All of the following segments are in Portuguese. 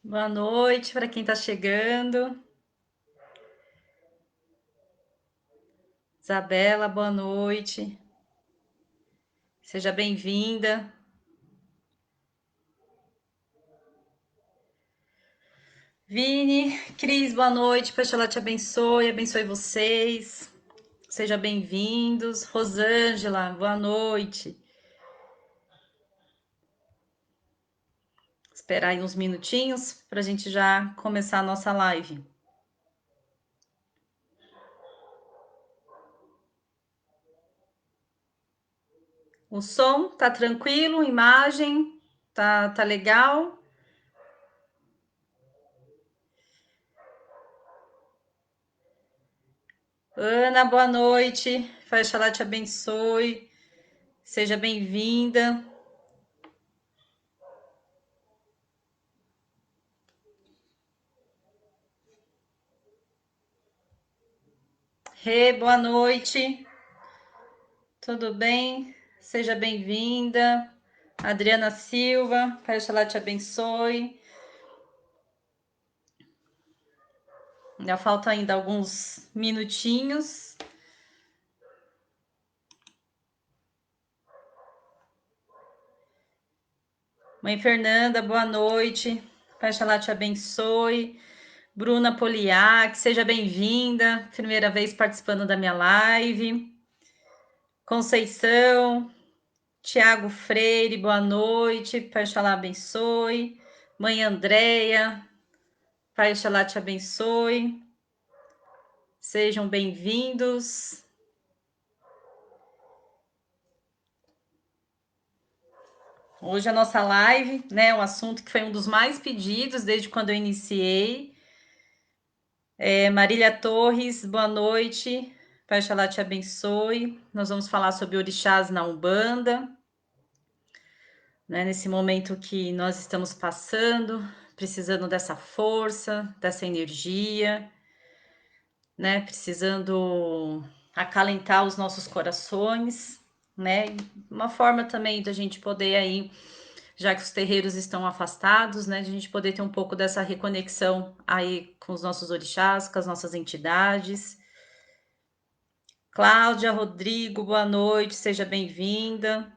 Boa noite para quem está chegando. Isabela, boa noite. Seja bem-vinda. Vini, Cris, boa noite. Peixola te abençoe, abençoe vocês. Sejam bem-vindos. Rosângela, boa noite. Esperar aí uns minutinhos para a gente já começar a nossa live. O som tá tranquilo, imagem tá legal. Ana, boa noite. Peixola te abençoe. Seja bem-vinda. Rê, boa noite. Tudo bem? Seja bem-vinda. Adriana Silva, Pai Oxalá te abençoe. Ainda falta ainda alguns minutinhos. Mãe Fernanda, boa noite. Pai Oxalá te abençoe. Bruna Poliac, seja bem-vinda. Primeira vez participando da minha live. Conceição, Tiago Freire, boa noite. Pai Oxalá abençoe. Mãe Andréia, Pai Oxalá te abençoe. Sejam bem-vindos. Hoje a nossa live, né, um assunto que foi um dos mais pedidos desde quando eu iniciei. Marília Torres, boa noite. Pai Oxalá te abençoe. Nós vamos falar sobre orixás na Umbanda, né, nesse momento que nós estamos passando, precisando dessa força, dessa energia, né, precisando acalentar os nossos corações, né, uma forma também da gente poder aí, já que os terreiros estão afastados, né, de a gente poder ter um pouco dessa reconexão aí com os nossos orixás, com as nossas entidades. Cláudia, Rodrigo, boa noite, seja bem-vinda.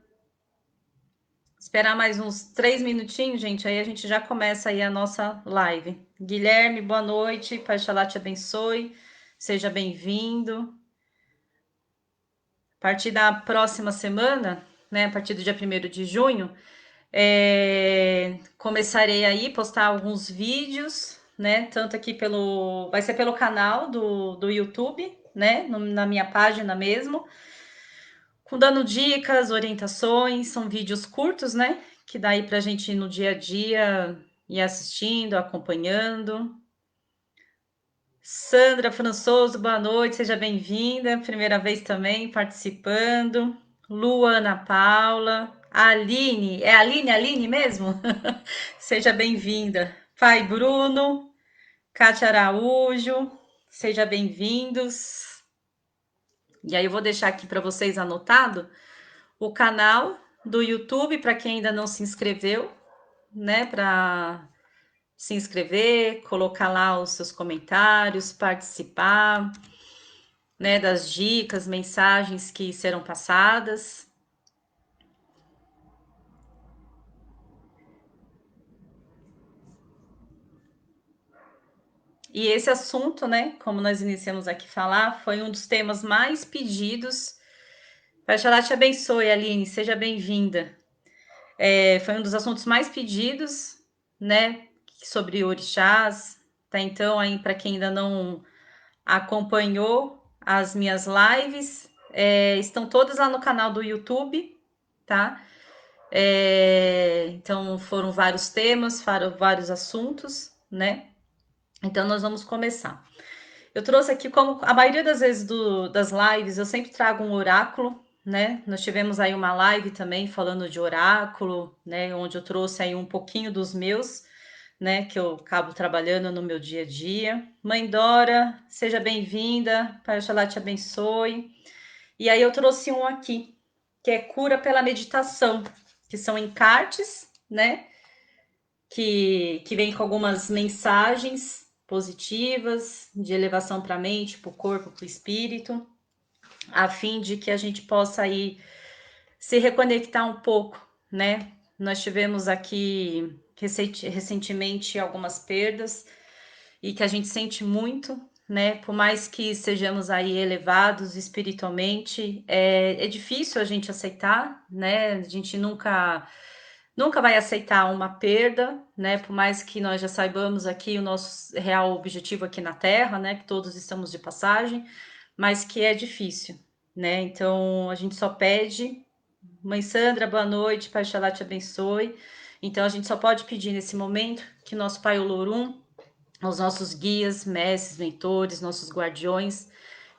Esperar mais uns 3 minutinhos, gente, aí a gente já começa aí a nossa live. Guilherme, boa noite, Pai Xalá te abençoe, seja bem-vindo. A partir da próxima semana, né, a partir do dia 1º de junho, começarei aí postar alguns vídeos, né, tanto aqui vai ser pelo canal do YouTube, né, na minha página mesmo, com dando dicas, orientações, são vídeos curtos, né, que daí pra gente ir no dia a dia, ir assistindo, acompanhando. Sandra Françoso, boa noite, seja bem-vinda, primeira vez também participando. Luana Paula, Aline, é Aline mesmo? Seja bem-vinda. Pai Bruno, Cátia Araújo, sejam bem-vindos. E aí eu vou deixar aqui para vocês anotado o canal do YouTube para quem ainda não se inscreveu, né? Para se inscrever, colocar lá os seus comentários, participar, né? Das dicas, mensagens que serão passadas. E esse assunto, né, como nós iniciamos aqui a falar, foi um dos temas mais pedidos. Pai Xalá te abençoe, Aline, seja bem-vinda. Foi um dos assuntos mais pedidos, né, sobre orixás. Tá? Então, aí, para quem ainda não acompanhou as minhas lives, estão todas lá no canal do YouTube, tá? Então, foram vários temas, foram vários assuntos, né? Então, nós vamos começar. Eu trouxe aqui, como a maioria das vezes das lives, eu sempre trago um oráculo, né? Nós tivemos aí uma live também falando de oráculo, né? Onde eu trouxe aí um pouquinho dos meus, né? Que eu acabo trabalhando no meu dia a dia. Mãe Dora, seja bem-vinda, Pai Oxalá te abençoe. E aí eu trouxe um aqui, que é cura pela meditação, que são encartes, né? que vem com algumas mensagens positivas de elevação para a mente, para o corpo, para o espírito, a fim de que a gente possa aí se reconectar um pouco, né? Nós tivemos aqui recentemente algumas perdas e que a gente sente muito, né? Por mais que sejamos aí elevados espiritualmente, é difícil a gente aceitar, né? A gente nunca vai aceitar uma perda, né? Por mais que nós já saibamos aqui o nosso real objetivo aqui na Terra, né? Que todos estamos de passagem, mas que é difícil, né? Então a gente só pede, Mãe Sandra, boa noite, Pai Xalá te abençoe. Então a gente só pode pedir nesse momento que nosso Pai Olorum, os nossos guias, mestres, mentores, nossos guardiões,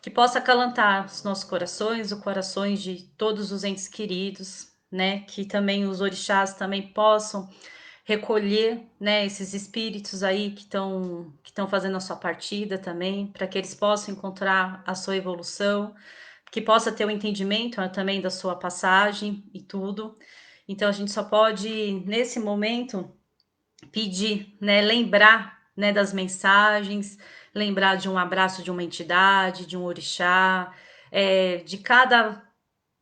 que possa acalentar os nossos corações, os corações de todos os entes queridos, né? Que também os orixás também possam recolher, né, esses espíritos aí que estão fazendo a sua partida também, para que eles possam encontrar a sua evolução, que possa ter o entendimento também da sua passagem e tudo. Então a gente só pode nesse momento pedir, né, lembrar, né, das mensagens, lembrar de um abraço de uma entidade, de um orixá, de cada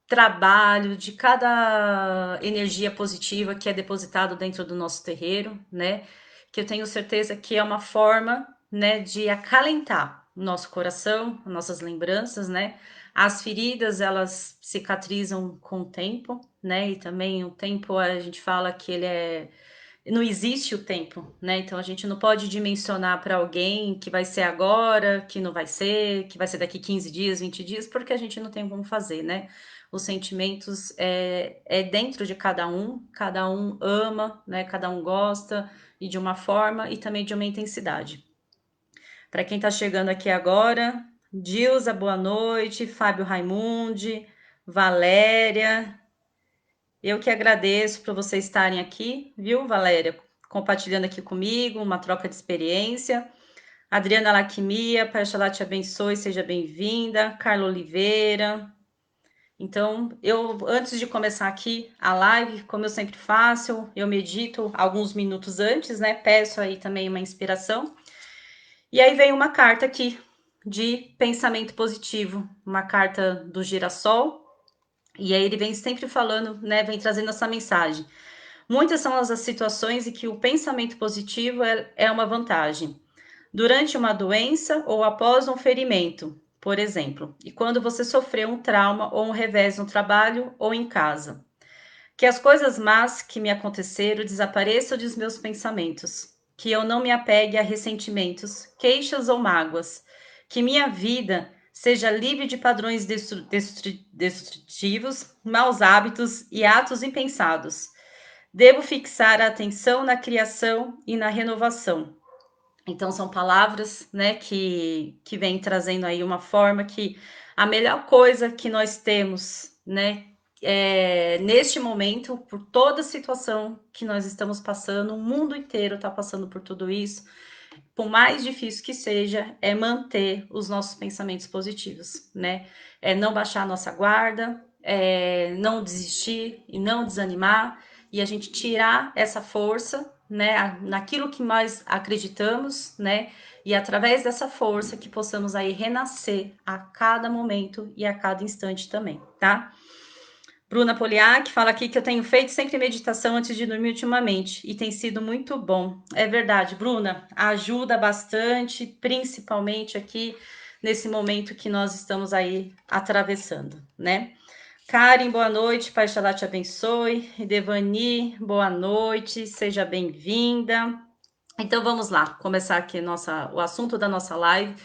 trabalho, de cada energia positiva que é depositado dentro do nosso terreiro, né? Que eu tenho certeza que é uma forma, né, de acalentar o nosso coração, nossas lembranças, né? As feridas, elas cicatrizam com o tempo, né? E também o tempo, a gente fala que ele é não existe o tempo, né? Então a gente não pode dimensionar para alguém que vai ser agora, que vai ser daqui 15 dias, 20 dias, porque a gente não tem como fazer, né? Os sentimentos é dentro de cada um ama, né? Cada um gosta e de uma forma e também de uma intensidade. Para quem está chegando aqui agora, Dilza, boa noite, Fábio Raimundi, Valéria, eu que agradeço por vocês estarem aqui, viu, Valéria? Compartilhando aqui comigo, uma troca de experiência. Adriana Laquimia, Pai Oxalá te abençoe, seja bem-vinda. Carla Oliveira. Então, eu, antes de começar aqui a live, como eu sempre faço, eu medito alguns minutos antes, né? Peço aí também uma inspiração. E aí vem uma carta aqui de pensamento positivo, uma carta do girassol. E aí ele vem sempre falando, né? Vem trazendo essa mensagem. Muitas são as situações em que o pensamento positivo é uma vantagem. Durante uma doença ou após um ferimento, por exemplo, e quando você sofreu um trauma ou um revés no trabalho ou em casa. Que as coisas más que me aconteceram desapareçam dos meus pensamentos. Que eu não me apegue a ressentimentos, queixas ou mágoas. Que minha vida seja livre de padrões destrutivos, maus hábitos e atos impensados. Devo fixar a atenção na criação e na renovação. Então, são palavras, né, que vem trazendo aí uma forma que a melhor coisa que nós temos, né, neste momento, por toda a situação que nós estamos passando, o mundo inteiro está passando por tudo isso, por mais difícil que seja, é manter os nossos pensamentos positivos, né? É não baixar a nossa guarda, não desistir e não desanimar, e a gente tirar essa força, né, naquilo que nós acreditamos, né? E através dessa força que possamos aí renascer a cada momento e a cada instante também, tá? Bruna Poliak fala aqui que eu tenho feito sempre meditação antes de dormir ultimamente e tem sido muito bom. É verdade, Bruna, ajuda bastante, principalmente aqui nesse momento que nós estamos aí atravessando, né? Karen, boa noite, Pai Xalá te abençoe. Devani, boa noite, seja bem-vinda. Então vamos lá, começar aqui o assunto da nossa live,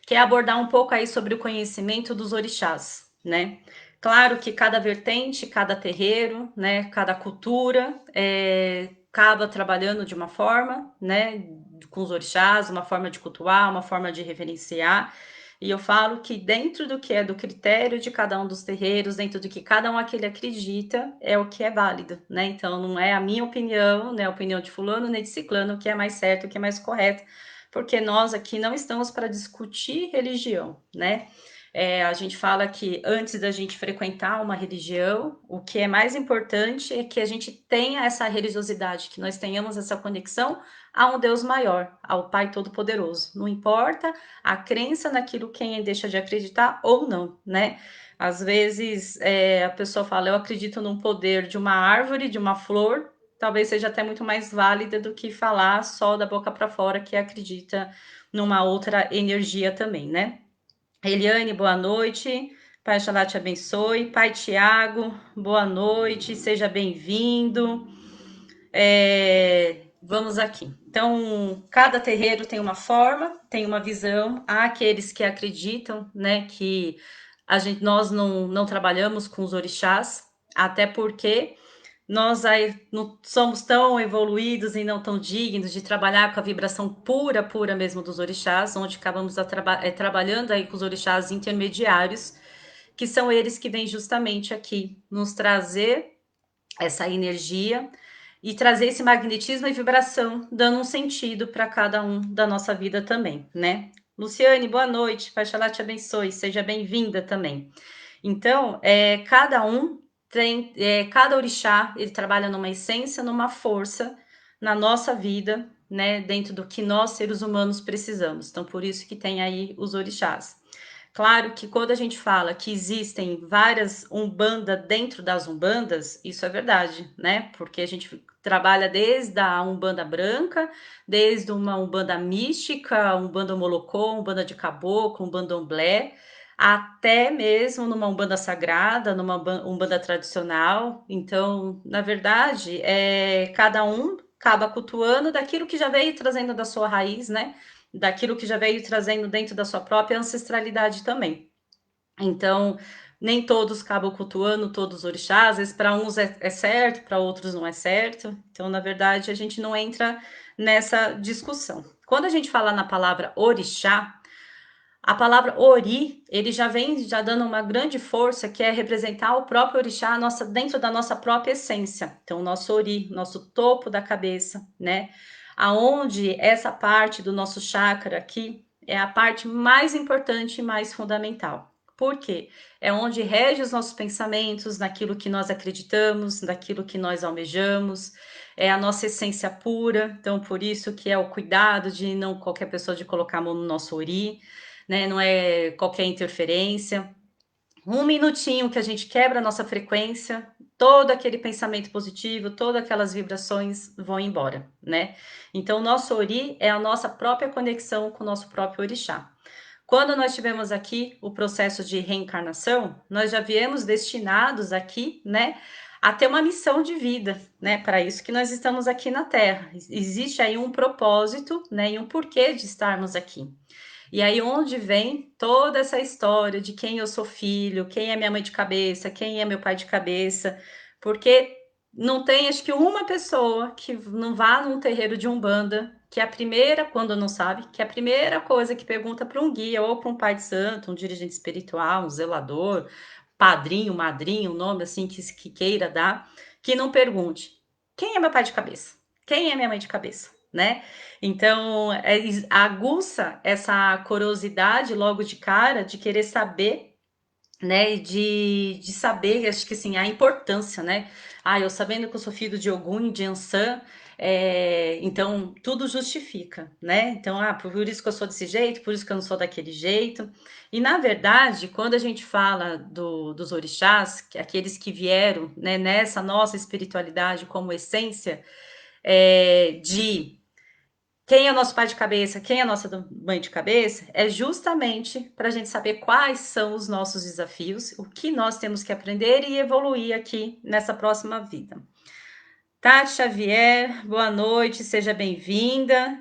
que é abordar um pouco aí sobre o conhecimento dos orixás, né? Claro que cada vertente, cada terreiro, né, cada cultura acaba trabalhando de uma forma, né, com os orixás, uma forma de cultuar, uma forma de reverenciar. E eu falo que dentro do que é do critério de cada um dos terreiros, dentro do que cada um aquele acredita, é o que é válido, né? Então não é a minha opinião, né, a opinião de fulano nem de ciclano, o que é mais certo, o que é mais correto, porque nós aqui não estamos para discutir religião, né? A gente fala que antes da gente frequentar uma religião, o que é mais importante é que a gente tenha essa religiosidade, que nós tenhamos essa conexão a um Deus maior, ao Pai Todo-Poderoso. Não importa a crença naquilo quem deixa de acreditar ou não, né? Às vezes a pessoa fala, eu acredito num poder de uma árvore, de uma flor, talvez seja até muito mais válida do que falar só da boca para fora que acredita numa outra energia também, né? Eliane, boa noite. Pai Xalá te abençoe. Pai Tiago, boa noite. Seja bem-vindo. Vamos aqui. Então, cada terreiro tem uma forma, tem uma visão. Há aqueles que acreditam, né, que nós não trabalhamos com os orixás, até porque nós aí não somos tão evoluídos e não tão dignos de trabalhar com a vibração pura, pura mesmo dos orixás, onde acabamos trabalhando aí com os orixás intermediários, que são eles que vêm justamente aqui nos trazer essa energia e trazer esse magnetismo e vibração, dando um sentido para cada um da nossa vida também, né? Luciane, boa noite, Pai Xalá te abençoe, seja bem-vinda também. Então, cada um tem, cada orixá, ele trabalha numa essência, numa força na nossa vida, né, dentro do que nós, seres humanos, precisamos. Então, por isso que tem aí os orixás. Claro que quando a gente fala que existem várias umbanda dentro das umbandas, isso é verdade, né? Porque a gente trabalha desde a umbanda branca, desde uma umbanda mística, umbanda molocô, umbanda de caboclo, umbanda omblé, até mesmo numa umbanda sagrada, numa umbanda tradicional. Então, na verdade, cada um acaba cultuando daquilo que já veio trazendo da sua raiz, né? Daquilo que já veio trazendo dentro da sua própria ancestralidade também. Então, nem todos acabam cultuando todos os orixás, às vezes para uns é certo, para outros não é certo. Então, na verdade, a gente não entra nessa discussão. Quando a gente fala na palavra orixá, a palavra ori, ele já vem já dando uma grande força, que é representar o próprio orixá dentro da nossa própria essência. Então, o nosso ori, nosso topo da cabeça, né? Aonde essa parte do nosso chakra aqui é a parte mais importante e mais fundamental. Por quê? É onde rege os nossos pensamentos, naquilo que nós acreditamos, naquilo que nós almejamos, é a nossa essência pura. Então, por isso que é o cuidado de não qualquer pessoa de colocar a mão no nosso ori, né? Não é qualquer interferência. Um minutinho que a gente quebra a nossa frequência, todo aquele pensamento positivo, todas aquelas vibrações vão embora, né? Então, o nosso ori é a nossa própria conexão com o nosso próprio orixá. Quando nós tivemos aqui o processo de reencarnação, nós já viemos destinados aqui, né, a ter uma missão de vida, né? Para isso que nós estamos aqui na Terra. Existe aí um propósito, né, e um porquê de estarmos aqui. E aí onde vem toda essa história de quem eu sou filho, quem é minha mãe de cabeça, quem é meu pai de cabeça, porque não tem, acho que uma pessoa que não vá num terreiro de Umbanda, que é a primeira, quando não sabe, que é a primeira coisa que pergunta para um guia ou para um pai de santo, um dirigente espiritual, um zelador, padrinho, madrinho, um nome assim que queira dar, que não pergunte: quem é meu pai de cabeça? Quem é minha mãe de cabeça? Né? Então, aguça essa curiosidade logo de cara de querer saber, né? De saber, acho que assim, a importância, né? Ah, eu sabendo que eu sou filho de Ogum e de Ansan, então tudo justifica, né? Então, por isso que eu sou desse jeito, por isso que eu não sou daquele jeito. E na verdade, quando a gente fala dos orixás, aqueles que vieram, né, nessa nossa espiritualidade como essência, de quem é o nosso pai de cabeça, quem é a nossa mãe de cabeça, é justamente para a gente saber quais são os nossos desafios, o que nós temos que aprender e evoluir aqui nessa próxima vida. Tati Xavier, boa noite, seja bem-vinda.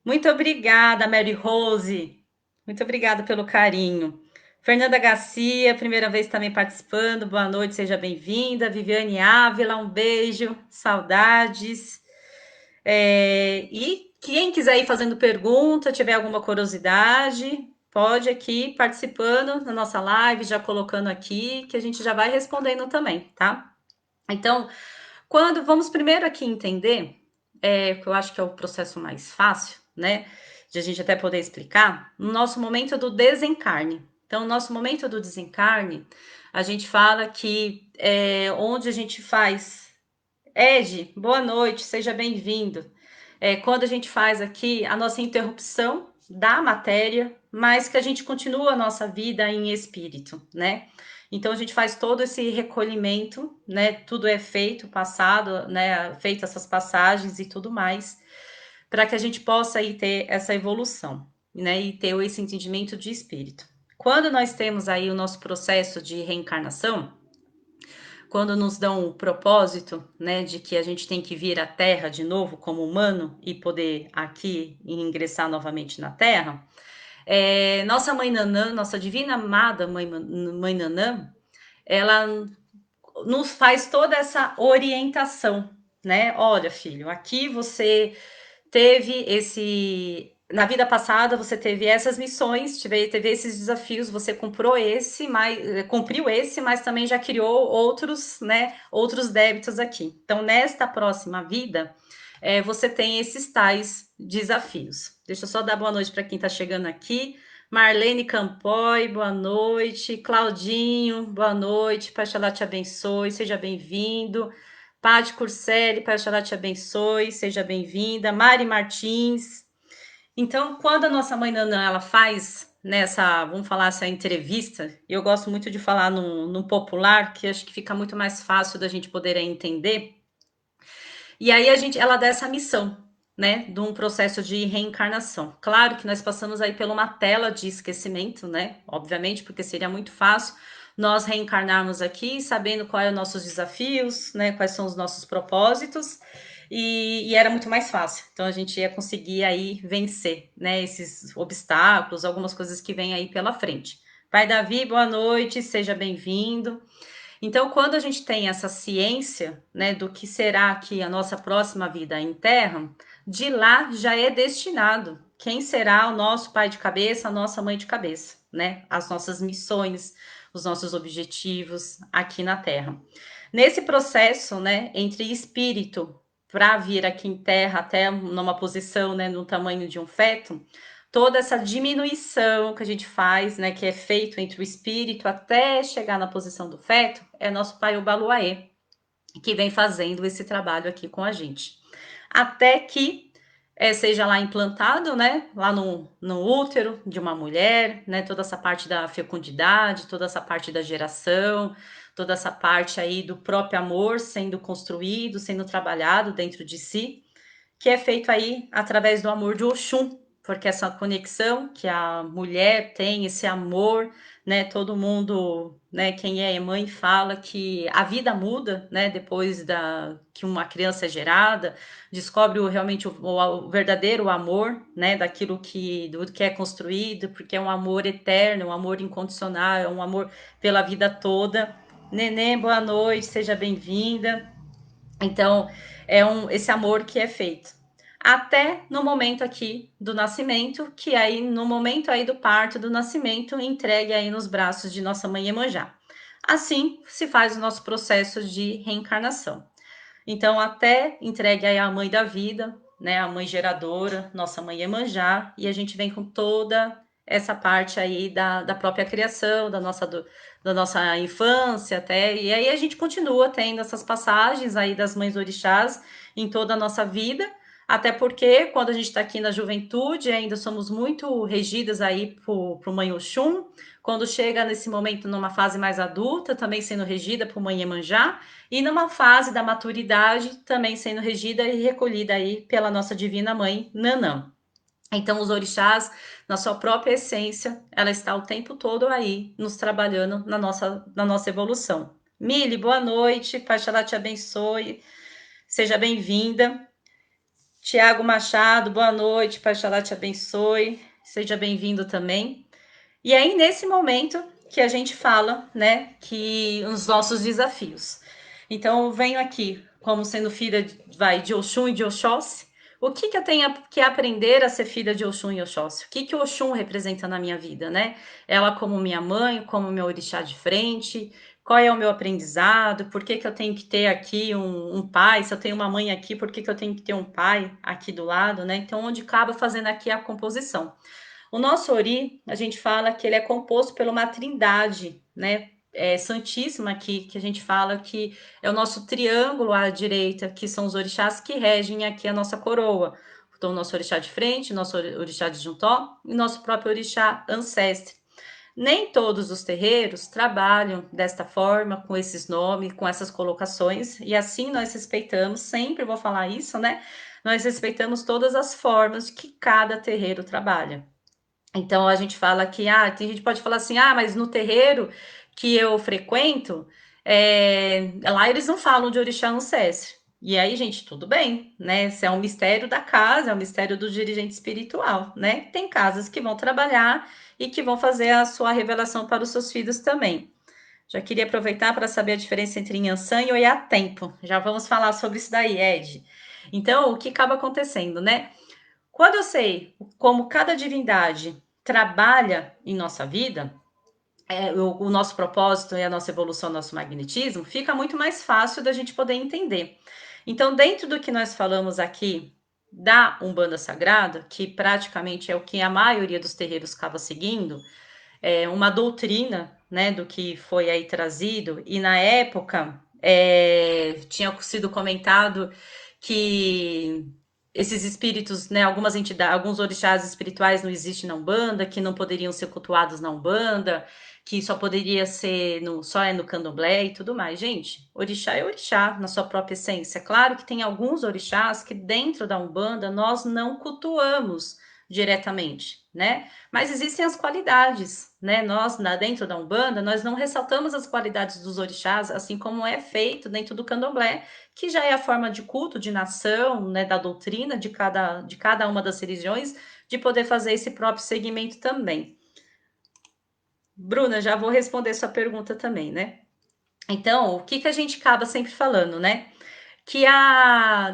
Muito obrigada, Mary Rose. Muito obrigada pelo carinho. Fernanda Garcia, primeira vez também participando. Boa noite, seja bem-vinda. Viviane Ávila, um beijo, saudades. E quem quiser ir fazendo pergunta, tiver alguma curiosidade, pode aqui participando na nossa live, já colocando aqui, que a gente já vai respondendo também, tá? Então, vamos primeiro aqui entender que eu acho que é o processo mais fácil, né, de a gente até poder explicar, no nosso momento do desencarne. Então, no nosso momento do desencarne, a gente fala que é onde a gente faz. Ed, boa noite, seja bem-vindo. Quando a gente faz aqui a nossa interrupção da matéria, mas que a gente continua a nossa vida em espírito, né? Então a gente faz todo esse recolhimento, né? Tudo é feito, passado, né? Feito essas passagens e tudo mais, para que a gente possa aí ter essa evolução, né? E ter esse entendimento de espírito. Quando nós temos aí o nosso processo de reencarnação, quando nos dão o propósito, né, de que a gente tem que vir à Terra de novo como humano e poder aqui ingressar novamente na Terra, nossa mãe Nanã, nossa divina amada mãe Nanã, ela nos faz toda essa orientação, né? Olha, filho, aqui você teve esse. Na vida passada você teve essas missões, teve esses desafios, você cumpriu esse, mas também já criou outros, né? Outros débitos aqui. Então, nesta próxima vida, você tem esses tais desafios. Deixa eu só dar boa noite para quem está chegando aqui. Marlene Campoy, boa noite. Claudinho, boa noite. Pai Xalá te abençoe, seja bem-vindo. Paty Curcelli, Pai Xalá te abençoe, seja bem-vinda. Mari Martins. Então, quando a nossa mãe Nanã, ela faz nessa, vamos falar, essa entrevista, eu gosto muito de falar no popular, que acho que fica muito mais fácil da gente poder entender. E aí ela dá essa missão, né, de um processo de reencarnação. Claro que nós passamos aí por uma tela de esquecimento, né, obviamente, porque seria muito fácil nós reencarnarmos aqui sabendo quais são os nossos desafios, né, quais são os nossos propósitos, e era muito mais fácil. Então a gente ia conseguir aí vencer, né, esses obstáculos, algumas coisas que vêm aí pela frente. Pai Davi, boa noite, seja bem-vindo. Então, quando a gente tem essa ciência, né, do que será que a nossa próxima vida em Terra, de lá já é destinado quem será o nosso pai de cabeça, a nossa mãe de cabeça, né? As nossas missões, os nossos objetivos aqui na Terra. Nesse processo, né, entre espírito para vir aqui em Terra até numa posição, né, no tamanho de um feto, toda essa diminuição que a gente faz, né, que é feito entre o espírito até chegar na posição do feto, é nosso pai Obaluaê, que vem fazendo esse trabalho aqui com a gente. Até que seja lá implantado, né, lá no útero de uma mulher, né, toda essa parte da fecundidade, toda essa parte da geração, toda essa parte aí do próprio amor sendo construído, sendo trabalhado dentro de si, que é feito aí através do amor de Oxum, porque essa conexão que a mulher tem, esse amor, né? Todo mundo, né? Quem é mãe fala que a vida muda, né? Depois que uma criança é gerada, descobre realmente o verdadeiro amor, né? Do que é construído, porque é um amor eterno, um amor incondicional, é um amor pela vida toda. Nenê, boa noite, seja bem-vinda. Então, esse amor que é feito. Até no momento aqui do nascimento, que aí no momento aí do parto, do nascimento, entregue aí nos braços de nossa mãe Iemanjá. Assim se faz o nosso processo de reencarnação. Então, até entregue aí a mãe da vida, né, a mãe geradora, nossa mãe Iemanjá, e a gente vem com toda essa parte aí da própria criação, da nossa infância até, e aí a gente continua tendo essas passagens aí das mães orixás em toda a nossa vida, até porque quando a gente está aqui na juventude, ainda somos muito regidas aí por Mãe Oxum, quando chega nesse momento numa fase mais adulta, também sendo regida por Mãe Iemanjá, e numa fase da maturidade, também sendo regida e recolhida aí pela nossa divina mãe Nanã. Então, os orixás, na sua própria essência, ela está o tempo todo aí, nos trabalhando na nossa evolução. Mili, boa noite, Pai Xalá te abençoe, seja bem-vinda. Tiago Machado, boa noite, Pai Xalá te abençoe, seja bem-vindo também. E aí, nesse momento que a gente fala, né, que os nossos desafios. Então, eu venho aqui como sendo filha de Oxum e de Oxóssi. O que eu tenho que aprender a ser filha de Oxum e Oxóssi? O que o Oxum representa na minha vida, né? Ela como minha mãe, como meu orixá de frente, qual é o meu aprendizado, por que que eu tenho que ter aqui um pai, se eu tenho uma mãe aqui, por que que eu tenho que ter um pai aqui do lado, né? Então, onde acaba fazendo aqui a composição. O nosso Ori, a gente fala que ele é composto por uma trindade, né? Santíssima aqui, que a gente fala que é o nosso triângulo à direita, que são os orixás que regem aqui a nossa coroa. Então, o nosso orixá de frente, nosso orixá de Juntó e nosso próprio orixá ancestre. Nem todos os terreiros trabalham desta forma, com esses nomes, com essas colocações, e assim nós respeitamos, sempre vou falar isso, né? Nós respeitamos todas as formas que cada terreiro trabalha. Então a gente fala que, tem gente que pode falar assim, mas no terreiro que eu frequento, lá eles não falam de orixá ancestral. E aí, gente, tudo bem, né? Isso é um mistério da casa, é um mistério do dirigente espiritual, né? Tem casas que vão trabalhar e que vão fazer a sua revelação para os seus filhos também. Já queria aproveitar para saber a diferença entre Inhansã e Oiá-tempo. Já vamos falar sobre isso daí, Ed. Então, o que acaba acontecendo, né? Quando eu sei como cada divindade trabalha em nossa vida, o nosso propósito e a nossa evolução, nosso magnetismo, fica muito mais fácil da gente poder entender. Então, dentro do que nós falamos aqui da Umbanda Sagrada, que praticamente é o que a maioria dos terreiros acaba seguindo, é uma doutrina, né, do que foi aí trazido, e na época tinha sido comentado que esses espíritos, né, algumas entidades, alguns orixás espirituais não existem na Umbanda, que não poderiam ser cultuados na Umbanda, que só poderia ser só no Candomblé e tudo mais. Gente, orixá é orixá na sua própria essência. Claro que tem alguns orixás que dentro da Umbanda nós não cultuamos diretamente, né? Mas existem as qualidades, né? Nós, dentro da Umbanda, nós não ressaltamos as qualidades dos orixás, assim como é feito dentro do Candomblé, que já é a forma de culto, de nação, né, da doutrina de cada uma das religiões, de poder fazer esse próprio segmento também. Bruna, já vou responder sua pergunta também, né? Então, o que a gente acaba sempre falando, né? Que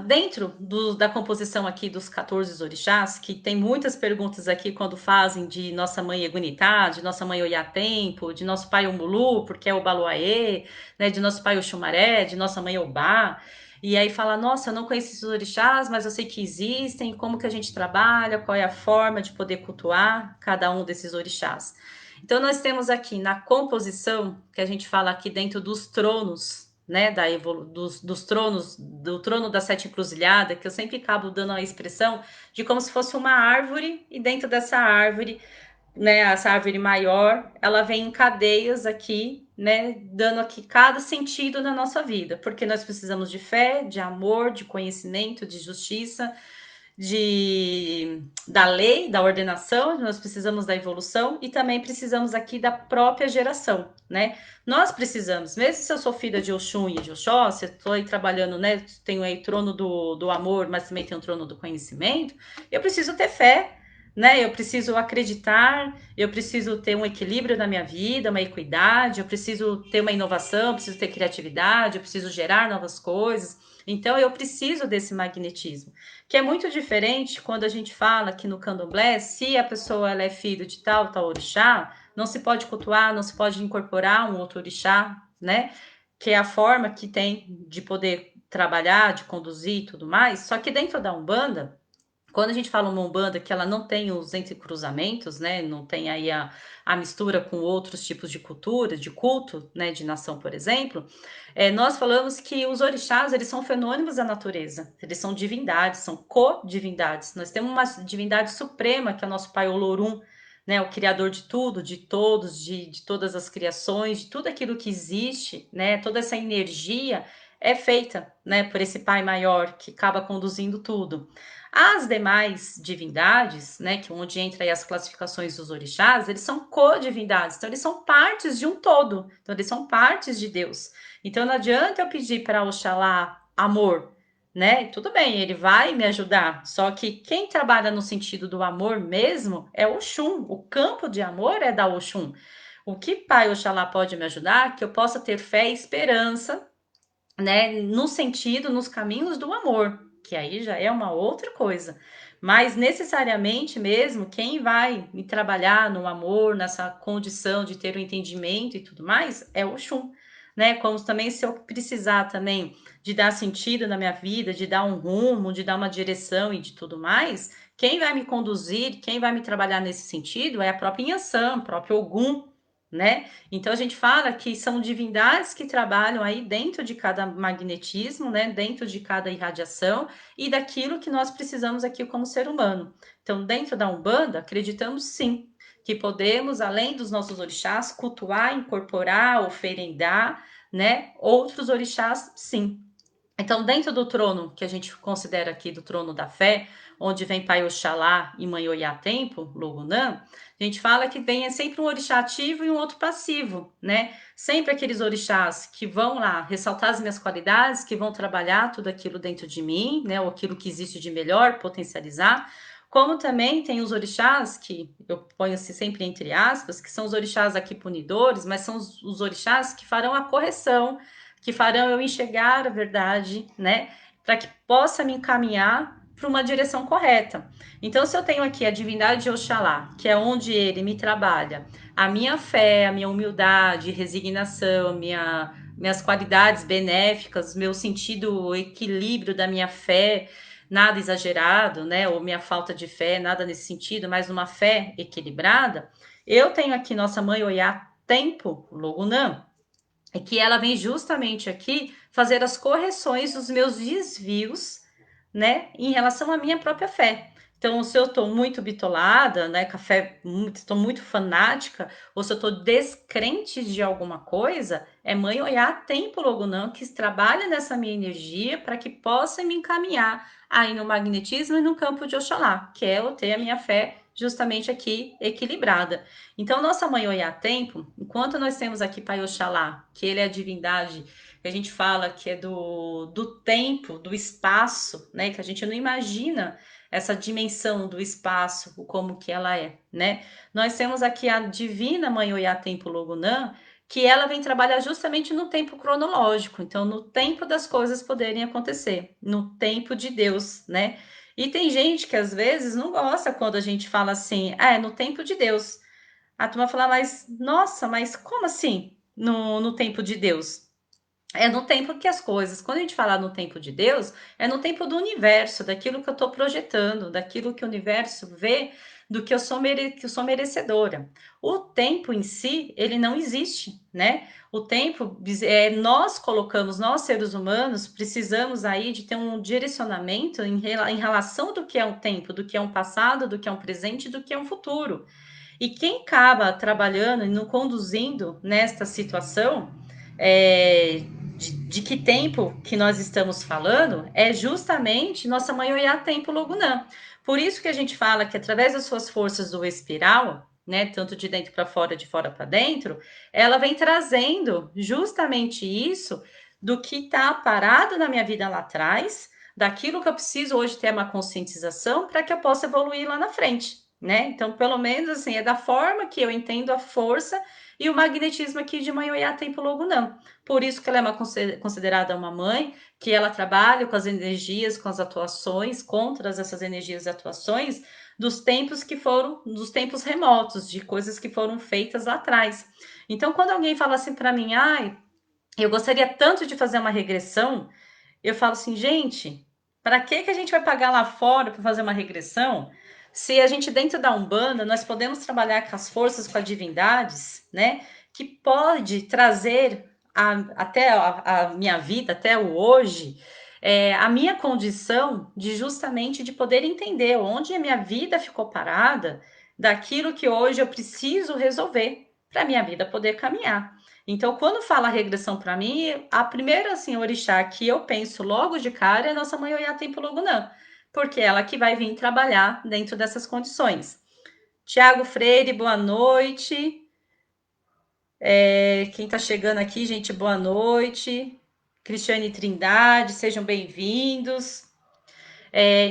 dentro da composição aqui dos 14 orixás, que tem muitas perguntas aqui quando fazem de nossa mãe Egunitá, de nossa mãe Oiatempo, de nosso pai Omulu, porque é o Baluaê, né, de nosso pai Oxumaré, de nossa mãe Obá, e aí fala, nossa, eu não conheço esses orixás, mas eu sei que existem, como que a gente trabalha, qual é a forma de poder cultuar cada um desses orixás. Então, nós temos aqui na composição, que a gente fala aqui dentro dos tronos, né, dos tronos, do trono da sete encruzilhada, que eu sempre acabo dando a expressão de como se fosse uma árvore, e dentro dessa árvore, né, essa árvore maior, ela vem em cadeias aqui, né, dando aqui cada sentido na nossa vida, porque nós precisamos de fé, de amor, de conhecimento, de justiça, da lei, da ordenação, nós precisamos da evolução e também precisamos aqui da própria geração, né? Nós precisamos, mesmo se eu sou filha de Oxum e de Oxóssi, estou aí trabalhando, né? Tenho aí o trono do amor, mas também tenho o trono do conhecimento, eu preciso ter fé, né? Eu preciso acreditar, eu preciso ter um equilíbrio na minha vida, uma equidade, eu preciso ter uma inovação, eu preciso ter criatividade, eu preciso gerar novas coisas. Então, eu preciso desse magnetismo, que é muito diferente quando a gente fala que no candomblé, se a pessoa ela é filho de tal orixá, não se pode cultuar, não se pode incorporar um outro orixá, né? Que é a forma que tem de poder trabalhar, de conduzir e tudo mais. Só que dentro da Umbanda, quando a gente fala uma Umbanda que ela não tem os entrecruzamentos, né? Não tem aí a mistura com outros tipos de cultura, de culto, né? De nação, por exemplo, nós falamos que os orixás, eles são fenômenos da natureza, eles são divindades, são co-divindades. Nós temos uma divindade suprema, que é o nosso pai Olorum, né? O criador de tudo, de todos, de todas as criações, de tudo aquilo que existe, né? Toda essa energia é feita, né? Por esse pai maior que acaba conduzindo tudo. As demais divindades, né, que onde entra aí as classificações dos orixás, eles são co-divindades, então eles são partes de um todo, então eles são partes de Deus. Então não adianta eu pedir para Oxalá amor, né? Tudo bem, ele vai me ajudar, só que quem trabalha no sentido do amor mesmo é Oxum, o campo de amor é da Oxum. O que Pai Oxalá pode me ajudar? Que eu possa ter fé e esperança, né, no sentido, nos caminhos do amor, que aí já é uma outra coisa. Mas necessariamente mesmo, quem vai me trabalhar no amor, nessa condição de ter o entendimento e tudo mais, é o Oxum. né? Como também se eu precisar também de dar sentido na minha vida, de dar um rumo, de dar uma direção e de tudo mais, quem vai me conduzir, quem vai me trabalhar nesse sentido é a própria Inhansã, o próprio Ogum, né? Então a gente fala que são divindades que trabalham aí dentro de cada magnetismo, né? Dentro de cada irradiação e daquilo que nós precisamos aqui como ser humano. Então, dentro da Umbanda, acreditamos sim que podemos, além dos nossos orixás, cultuar, incorporar, oferendar, né? Outros orixás, sim. Então, dentro do trono, que a gente considera aqui do trono da fé, onde vem Pai Oxalá e Mãe Oiá Tempo, Logunã, a gente fala que vem sempre um orixá ativo e um outro passivo, né? Sempre aqueles orixás que vão lá ressaltar as minhas qualidades, que vão trabalhar tudo aquilo dentro de mim, né? Ou aquilo que existe de melhor, potencializar. Como também tem os orixás, que eu ponho assim sempre entre aspas, que são os orixás aqui punidores, mas são os orixás que farão a correção, que farão eu enxergar a verdade, né? Para que possa me encaminhar para uma direção correta. Então, se eu tenho aqui a divindade de Oxalá, que é onde ele me trabalha, a minha fé, a minha humildade, resignação, minhas qualidades benéficas, meu sentido, o equilíbrio da minha fé, nada exagerado, né? Ou minha falta de fé, nada nesse sentido, mas uma fé equilibrada. Eu tenho aqui nossa mãe Oiá Tempo, Logunã, é que ela vem justamente aqui fazer as correções dos meus desvios, né, em relação à minha própria fé. Então, se eu estou muito bitolada, né, com a fé, estou muito fanática, ou se eu estou descrente de alguma coisa, é Mãe Oiá Tempo Logunã que trabalha nessa minha energia para que possa me encaminhar aí no magnetismo e no campo de Oxalá, que é eu ter a minha fé justamente aqui equilibrada. Então, nossa Mãe Oiá Tempo, enquanto nós temos aqui Pai Oxalá, que ele é a divindade que a gente fala que é do tempo, do espaço, né? Que a gente não imagina essa dimensão do espaço, como que ela é, né? Nós temos aqui a divina Mãe Oiá Tempo Logunã, que ela vem trabalhar justamente no tempo cronológico, então no tempo das coisas poderem acontecer, no tempo de Deus, né? E tem gente que às vezes não gosta quando a gente fala assim, é no tempo de Deus. A turma fala, mas nossa, mas como assim no tempo de Deus? É no tempo que as coisas, quando a gente fala no tempo de Deus, é no tempo do universo, daquilo que eu estou projetando, daquilo que o universo vê, do que que eu sou merecedora. O tempo em si, ele não existe, né? O tempo, nós colocamos, nós seres humanos, precisamos aí de ter um direcionamento em relação do que é um tempo, do que é um passado, do que é um presente, do que é um futuro. E quem acaba trabalhando e não conduzindo nesta situação, de que tempo que nós estamos falando, é justamente nossa mãe Oiá Tempo Logunã. Por isso que a gente fala que através das suas forças do espiral, né, tanto de dentro para fora, de fora para dentro, ela vem trazendo justamente isso do que está parado na minha vida lá atrás, daquilo que eu preciso hoje ter uma conscientização para que eu possa evoluir lá na frente, né? Então, pelo menos assim, é da forma que eu entendo a força e o magnetismo aqui de Mãe Oiá Tempo Logunã. Por isso que ela é considerada uma mãe, que ela trabalha com as energias, com as atuações, contra essas energias e atuações dos tempos remotos, de coisas que foram feitas lá atrás. Então, quando alguém fala assim para mim, ai, eu gostaria tanto de fazer uma regressão, eu falo assim, gente, para que a gente vai pagar lá fora para fazer uma regressão? Se a gente dentro da Umbanda, nós podemos trabalhar com as forças, com as divindades, né? Que pode trazer até a minha vida, até o hoje, a minha condição de justamente de poder entender onde a minha vida ficou parada, daquilo que hoje eu preciso resolver para a minha vida poder caminhar. Então, quando fala regressão para mim, a primeira assim, orixá que eu penso logo de cara é a nossa mãe Oiá Tempo Logunã, porque é ela que vai vir trabalhar dentro dessas condições. Tiago Freire, boa noite. Quem está chegando aqui, gente, boa noite. Cristiane Trindade, sejam bem-vindos.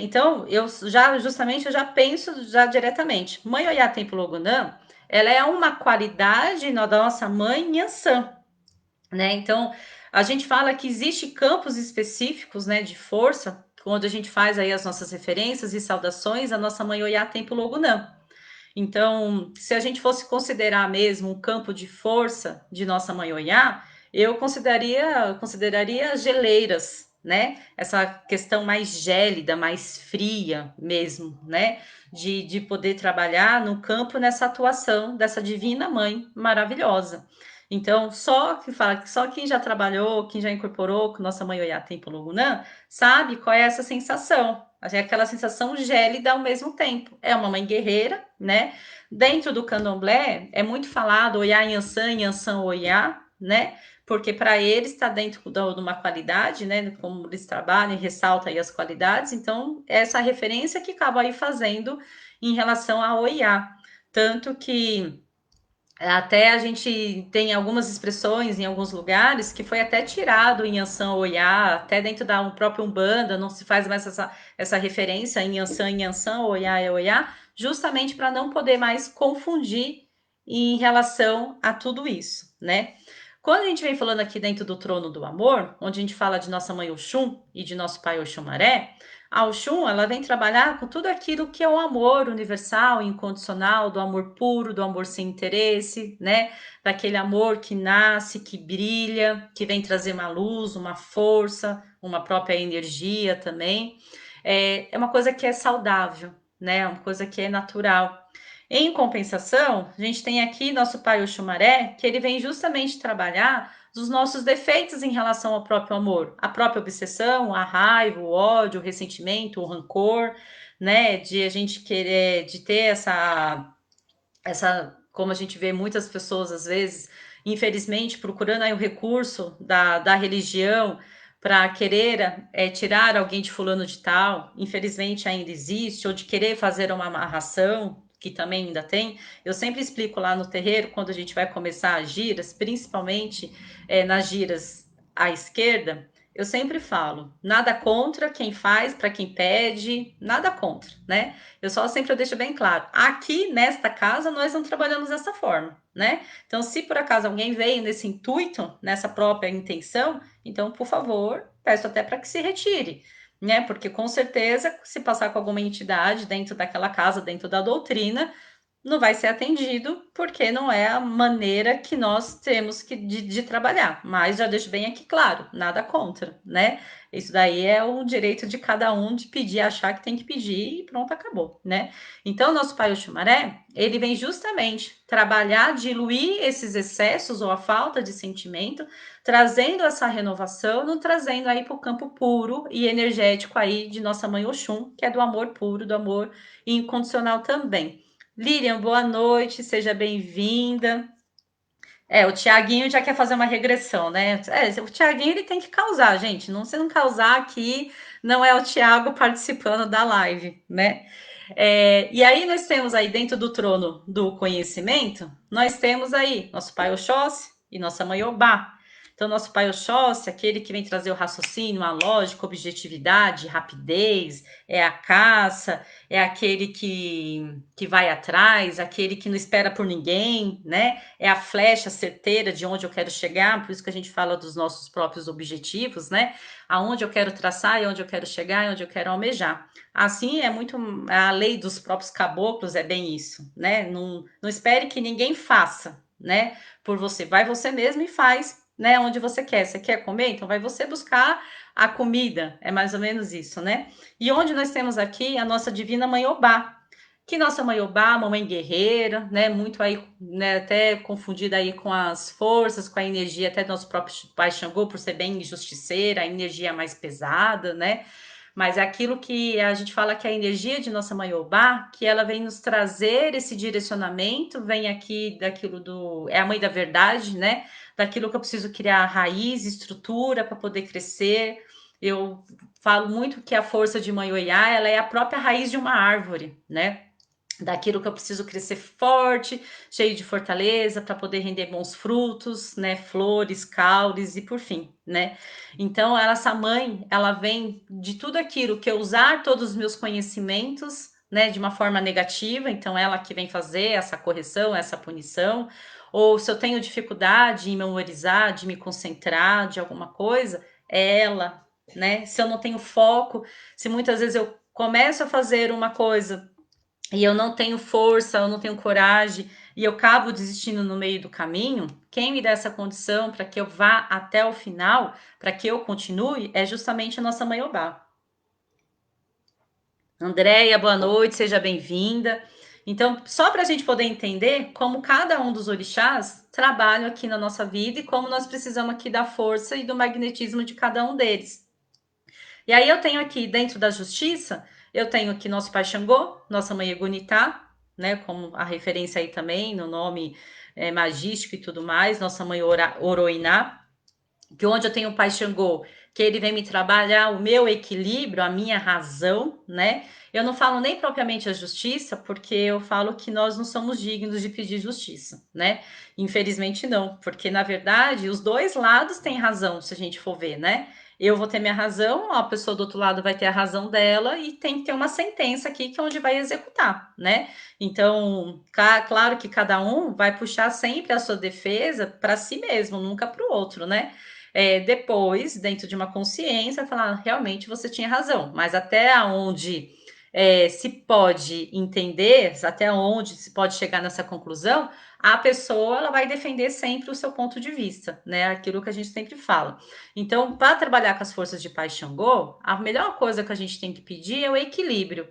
Então, eu já penso já diretamente. Mãe Oiá Tempo Logunã, ela é uma qualidade da nossa mãe Nhançã, né? Então, a gente fala que existe campos específicos, né, de força, quando a gente faz aí as nossas referências e saudações, a nossa mãe Oiá Tempo Logunã. Então, se a gente fosse considerar mesmo um campo de força de nossa mãe Oiá, eu consideraria geleiras, né? Essa questão mais gélida, mais fria mesmo, né? De poder trabalhar no campo nessa atuação dessa divina mãe maravilhosa. Então, só que fala que só quem já trabalhou, quem já incorporou com nossa mãe Oiá Templo Logunã, sabe qual é essa sensação. É aquela sensação gélida ao mesmo tempo. É uma mãe guerreira, né? Dentro do candomblé, é muito falado Oiá Yansan, Yansan Oiá, né? Porque para eles está dentro de uma qualidade, né? Como eles trabalham e ressalta aí as qualidades, então essa referência que acaba aí fazendo em relação a Oiá. Tanto que até a gente tem algumas expressões em alguns lugares que foi até tirado em Yansan Oiá, até dentro da própria Umbanda, não se faz mais essa referência em Yansan, Oiá é Oiá, justamente para não poder mais confundir em relação a tudo isso, né? Quando a gente vem falando aqui dentro do trono do amor, onde a gente fala de nossa mãe Oxum e de nosso pai Oxumaré, a Oxum, ela vem trabalhar com tudo aquilo que é o amor universal, incondicional, do amor puro, do amor sem interesse, né? Daquele amor que nasce, que brilha, que vem trazer uma luz, uma força, uma própria energia também. É uma coisa que é saudável, né? É uma coisa que é natural. Em compensação, a gente tem aqui nosso pai Oxumaré, que ele vem justamente trabalhar dos nossos defeitos em relação ao próprio amor, a própria obsessão, a raiva, o ódio, o ressentimento, o rancor, né? De a gente querer, de ter como a gente vê muitas pessoas às vezes, infelizmente, procurando aí o recurso da religião para querer tirar alguém de fulano de tal, infelizmente ainda existe, ou de querer fazer uma amarração, que também ainda tem. Eu sempre explico lá no terreiro, quando a gente vai começar as giras, principalmente nas giras à esquerda, eu sempre falo, nada contra quem faz, para quem pede, nada contra, né? Eu só sempre deixo bem claro. Aqui nesta casa nós não trabalhamos dessa forma, né? Então, se por acaso alguém veio nesse intuito, nessa própria intenção, então, por favor, peço até para que se retire, né? Porque com certeza, se passar com alguma entidade dentro daquela casa, dentro da doutrina, não vai ser atendido porque não é a maneira que nós temos de trabalhar. Mas já deixo bem aqui claro, nada contra, né? Isso daí é o direito de cada um de pedir, achar que tem que pedir e pronto, acabou, né? Então, nosso pai Oxumaré, ele vem justamente trabalhar, diluir esses excessos ou a falta de sentimento, trazendo essa renovação, não trazendo aí para o campo puro e energético aí de nossa mãe Oxum, que é do amor puro, do amor incondicional também. Lilian, boa noite, seja bem-vinda. O Tiaguinho já quer fazer uma regressão, né? O Tiaguinho ele tem que causar, gente. Não, se não causar aqui, não é o Tiago participando da live, né? E aí nós temos aí dentro do trono do conhecimento, nós temos aí nosso pai Oxóssi e nossa mãe Obá. Então, nosso pai Oxóssi, aquele que vem trazer o raciocínio, a lógica, a objetividade, rapidez, é a caça, é aquele que vai atrás, aquele que não espera por ninguém, né? É a flecha certeira de onde eu quero chegar, por isso que a gente fala dos nossos próprios objetivos, né? Aonde eu quero traçar e onde eu quero chegar e onde eu quero almejar. Assim é muito a lei dos próprios caboclos, é bem isso, né? Não espere que ninguém faça, né? Por você, vai você mesmo e faz, né? Onde você quer. Você quer comer? Então vai você buscar a comida, é mais ou menos isso, né? E onde nós temos aqui a nossa divina mãe Obá, que nossa mãe Obá, mamãe guerreira, né? Muito aí, né? Até confundida aí com as forças, com a energia até do nosso próprio pai Xangô, por ser bem justiceira, a energia mais pesada, né? Mas é aquilo que a gente fala que é a energia de nossa mãe Obá, que ela vem nos trazer esse direcionamento, vem aqui daquilo do. É a mãe da verdade, né? Daquilo que eu preciso criar raiz, estrutura para poder crescer. Eu falo muito que a força de Mãe Oiá, ela é a própria raiz de uma árvore, né? Daquilo que eu preciso crescer forte, cheio de fortaleza para poder render bons frutos, né, flores, caules e por fim, né? Então, essa mãe, ela vem de tudo aquilo que eu usar todos os meus conhecimentos, né, de uma forma negativa, então ela que vem fazer essa correção, essa punição, ou se eu tenho dificuldade em memorizar, de me concentrar de alguma coisa, é ela, né? Se eu não tenho foco, se muitas vezes eu começo a fazer uma coisa e eu não tenho força, eu não tenho coragem, e eu acabo desistindo no meio do caminho, quem me dá essa condição para que eu vá até o final, para que eu continue, é justamente a nossa mãe Obá. Andréia, boa noite, seja bem-vinda. Então, só para a gente poder entender como cada um dos orixás trabalham aqui na nossa vida e como nós precisamos aqui da força e do magnetismo de cada um deles. E aí eu tenho aqui, dentro da justiça, eu tenho aqui nosso pai Xangô, nossa mãe Egunitá, né, como a referência aí também, no nome magístico e tudo mais, nossa mãe Oroiná, que onde eu tenho o pai Xangô, que ele vem me trabalhar o meu equilíbrio, a minha razão, né? Eu não falo nem propriamente a justiça, porque eu falo que nós não somos dignos de pedir justiça, né? Infelizmente não, porque na verdade os dois lados têm razão, se a gente for ver, né? Eu vou ter minha razão, a pessoa do outro lado vai ter a razão dela e tem que ter uma sentença aqui que é onde vai executar, né? Então, claro que cada um vai puxar sempre a sua defesa para si mesmo, nunca para o outro, né? Depois, dentro de uma consciência, falar, realmente você tinha razão, mas até onde se pode entender, até onde se pode chegar nessa conclusão, a pessoa ela vai defender sempre o seu ponto de vista, né? Aquilo que a gente sempre fala. Então, para trabalhar com as forças de Pai Xangô, a melhor coisa que a gente tem que pedir é o equilíbrio,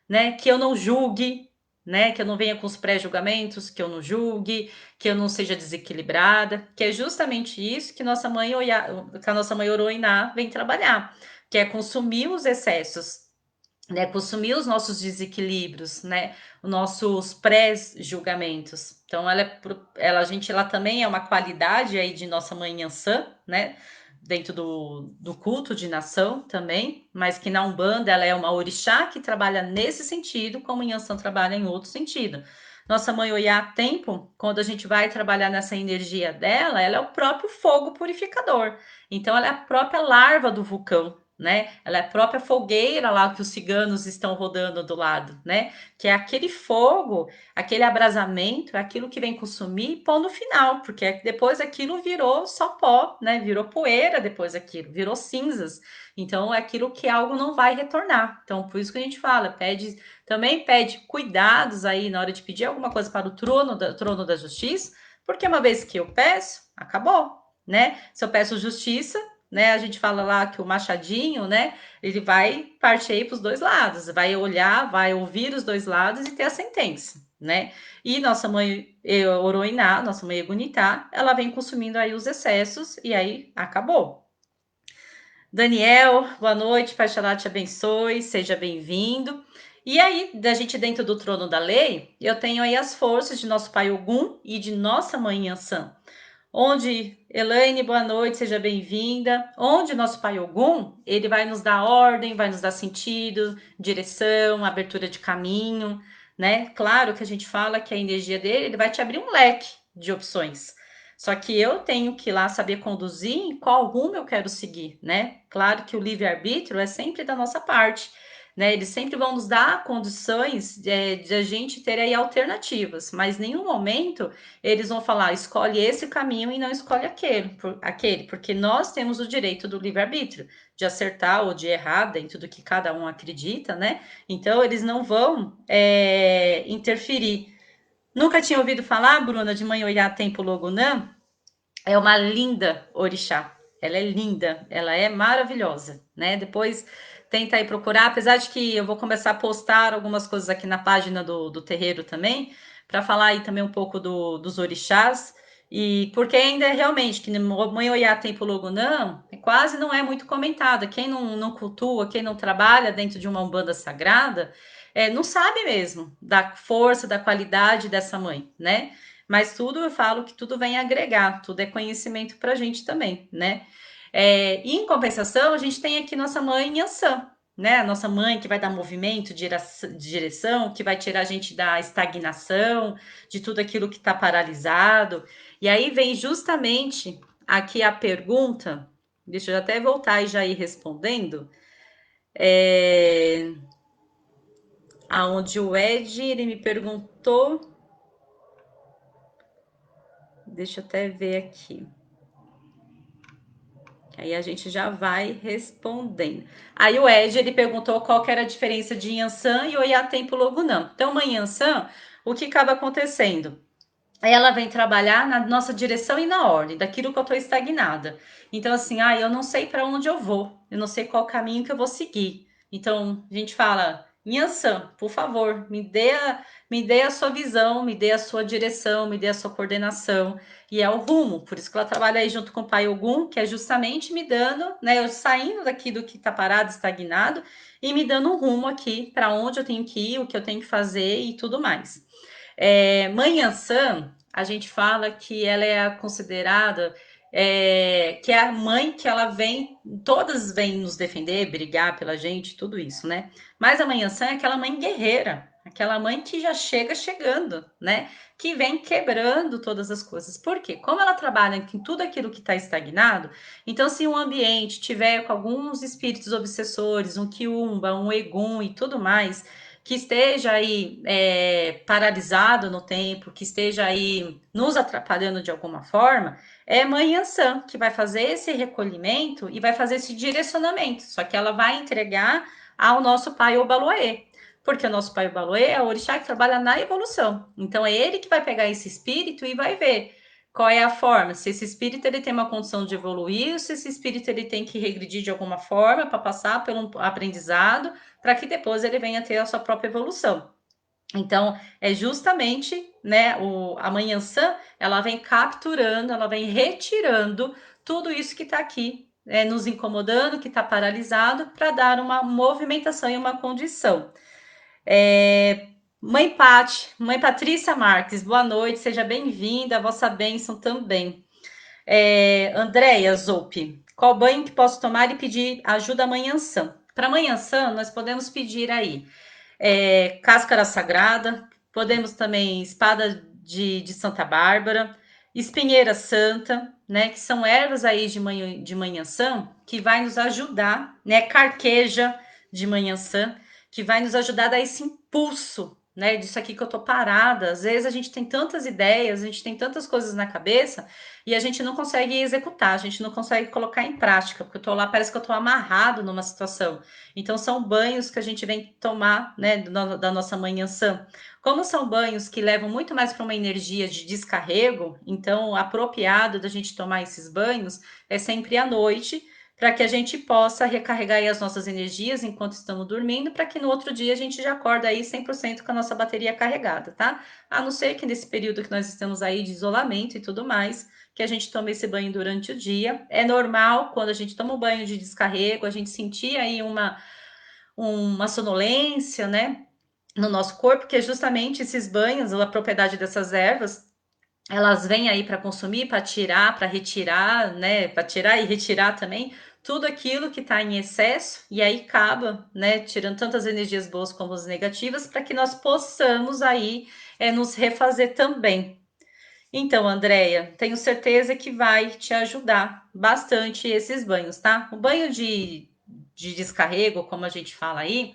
né? Que eu não julgue, né? Que eu não venha com os pré-julgamentos, que eu não julgue, que eu não seja desequilibrada, que é justamente isso que nossa mãe que a nossa mãe Oroiná vem trabalhar, que é consumir os excessos, né, consumir os nossos desequilíbrios, né, os nossos pré-julgamentos. Então a gente ela também é uma qualidade aí de nossa mãe Yansan, né, dentro do culto de nação também, mas que na Umbanda ela é uma orixá que trabalha nesse sentido, como Yansan trabalha em outro sentido. Nossa mãe Oiá Tempo, quando a gente vai trabalhar nessa energia dela, ela é o próprio fogo purificador. Então ela é a própria larva do vulcão, né? Ela é a própria fogueira lá que os ciganos estão rodando do lado, né? Que é aquele fogo, aquele abrasamento, é aquilo que vem consumir e pôr no final, porque depois aquilo virou só pó, né? Virou poeira depois aquilo, virou cinzas. Então é aquilo que algo não vai retornar. Então por isso que a gente fala, também pede cuidados aí na hora de pedir alguma coisa para o trono da justiça, porque uma vez que eu peço, acabou, né? Se eu peço justiça, né? A gente fala lá que o machadinho, né? Ele vai partir aí para os dois lados, vai olhar, vai ouvir os dois lados e ter a sentença, né? E nossa mãe Oroiná, nossa mãe Egunitá, ela vem consumindo aí os excessos e aí acabou. Daniel, boa noite, Pai Xalá te abençoe, seja bem-vindo. E aí, da gente dentro do trono da lei, eu tenho aí as forças de nosso pai Ogum e de nossa mãe Yansan, onde, Elaine, boa noite, seja bem-vinda. Onde nosso pai Ogum, ele vai nos dar ordem, vai nos dar sentido, direção, abertura de caminho, né? Claro que a gente fala que a energia dele, ele vai te abrir um leque de opções. Só que eu tenho que ir lá saber conduzir em qual rumo eu quero seguir, né? Claro que o livre-arbítrio é sempre da nossa parte, né? Eles sempre vão nos dar condições de a gente ter aí alternativas, mas em nenhum momento eles vão falar, escolhe esse caminho e não escolhe aquele, porque nós temos o direito do livre-arbítrio, de acertar ou de errar dentro do que cada um acredita, né? Então, eles não vão interferir. Nunca tinha ouvido falar, Bruna, de Mãe Oiá Tempo Logunã? É uma linda orixá. Ela é linda, ela é maravilhosa, né? Depois tenta aí procurar, apesar de que eu vou começar a postar algumas coisas aqui na página do terreiro também, para falar aí também um pouco dos orixás, e porque ainda é realmente que Mãe Oiá Tempo Logunã quase não é muito comentada. Quem não cultua, quem não trabalha dentro de uma umbanda sagrada, não sabe mesmo da força, da qualidade dessa mãe, né? Mas tudo eu falo que tudo vem agregar, tudo é conhecimento para a gente também, né? E em compensação, a gente tem aqui nossa mãe Yansan, né? A nossa mãe que vai dar movimento, direção, que vai tirar a gente da estagnação, de tudo aquilo que está paralisado. E aí vem justamente aqui a pergunta, deixa eu até voltar e já ir respondendo, aonde o Ed ele me perguntou, deixa eu até ver aqui. Que aí a gente já vai respondendo. Aí o Ed, ele perguntou qual que era a diferença de Yansan e Oiá Tempo Logo Não. Então, uma Yansan, o que acaba acontecendo? Ela vem trabalhar na nossa direção e na ordem, daquilo que eu estou estagnada. Então, assim, eu não sei para onde eu vou, eu não sei qual caminho que eu vou seguir. Então, a gente fala, Nhansan, por favor, me dê a sua visão, me dê a sua direção, me dê a sua coordenação. E é o rumo, por isso que ela trabalha aí junto com o Pai Ogum, que é justamente me dando, né, eu saindo daqui do que está parado, estagnado, e me dando um rumo aqui para onde eu tenho que ir, o que eu tenho que fazer e tudo mais. Mãe Ansã, a gente fala que ela é considerada que é a mãe que ela vem, todas vêm nos defender, brigar pela gente, tudo isso, né? Mas a mãe Ansã é aquela mãe guerreira, aquela mãe que já chega chegando, né? Que vem quebrando todas as coisas. Por quê? Como ela trabalha em tudo aquilo que está estagnado, então se um ambiente tiver com alguns espíritos obsessores, um quiumba, um egum e tudo mais, que esteja aí paralisado no tempo, que esteja aí nos atrapalhando de alguma forma, é Mãe Ansã que vai fazer esse recolhimento e vai fazer esse direcionamento. Só que ela vai entregar ao nosso pai Obaloê. Porque o nosso pai Obaloê é o orixá que trabalha na evolução. Então é ele que vai pegar esse espírito e vai ver qual é a forma, se esse espírito ele tem uma condição de evoluir, ou se esse espírito ele tem que regredir de alguma forma para passar pelo aprendizado, para que depois ele venha ter a sua própria evolução. Então, é justamente, né, a Mãe Ansã, ela vem capturando, ela vem retirando tudo isso que está aqui, nos incomodando, que está paralisado, para dar uma movimentação e uma condição. Mãe Pati, Mãe Patrícia Marques, boa noite, seja bem-vinda, a vossa bênção também. Andréia Zoupi, qual banho que posso tomar e pedir ajuda amanhã sã? Para amanhã sã, nós podemos pedir aí cáscara sagrada, podemos também espada de Santa Bárbara, espinheira santa, né? Que são ervas aí de manhã sã que vai nos ajudar, né? Carqueja de manhã sã, que vai nos ajudar a dar esse impulso, né? Disso aqui que eu tô parada. Às vezes a gente tem tantas ideias, a gente tem tantas coisas na cabeça e a gente não consegue executar, a gente não consegue colocar em prática, porque eu tô lá, parece que eu tô amarrado numa situação. Então, são banhos que a gente vem tomar, né, da nossa manhã sã. Como são banhos que levam muito mais para uma energia de descarrego, então, apropriado da gente tomar esses banhos é sempre à noite, para que a gente possa recarregar aí as nossas energias enquanto estamos dormindo, para que no outro dia a gente já acorda aí 100% com a nossa bateria carregada, tá? A não ser que nesse período que nós estamos aí de isolamento e tudo mais, que a gente tome esse banho durante o dia. É normal, quando a gente toma um banho de descarrego, a gente sentir aí uma sonolência, né, no nosso corpo, que é justamente esses banhos, a propriedade dessas ervas, elas vêm aí para consumir, para tirar, para retirar, né, para tirar e retirar também tudo aquilo que está em excesso e aí acaba, né, tirando tantas energias boas como as negativas, para que nós possamos aí nos refazer também. Então, Andréia, tenho certeza que vai te ajudar bastante esses banhos, tá? O banho de descarrego, como a gente fala aí,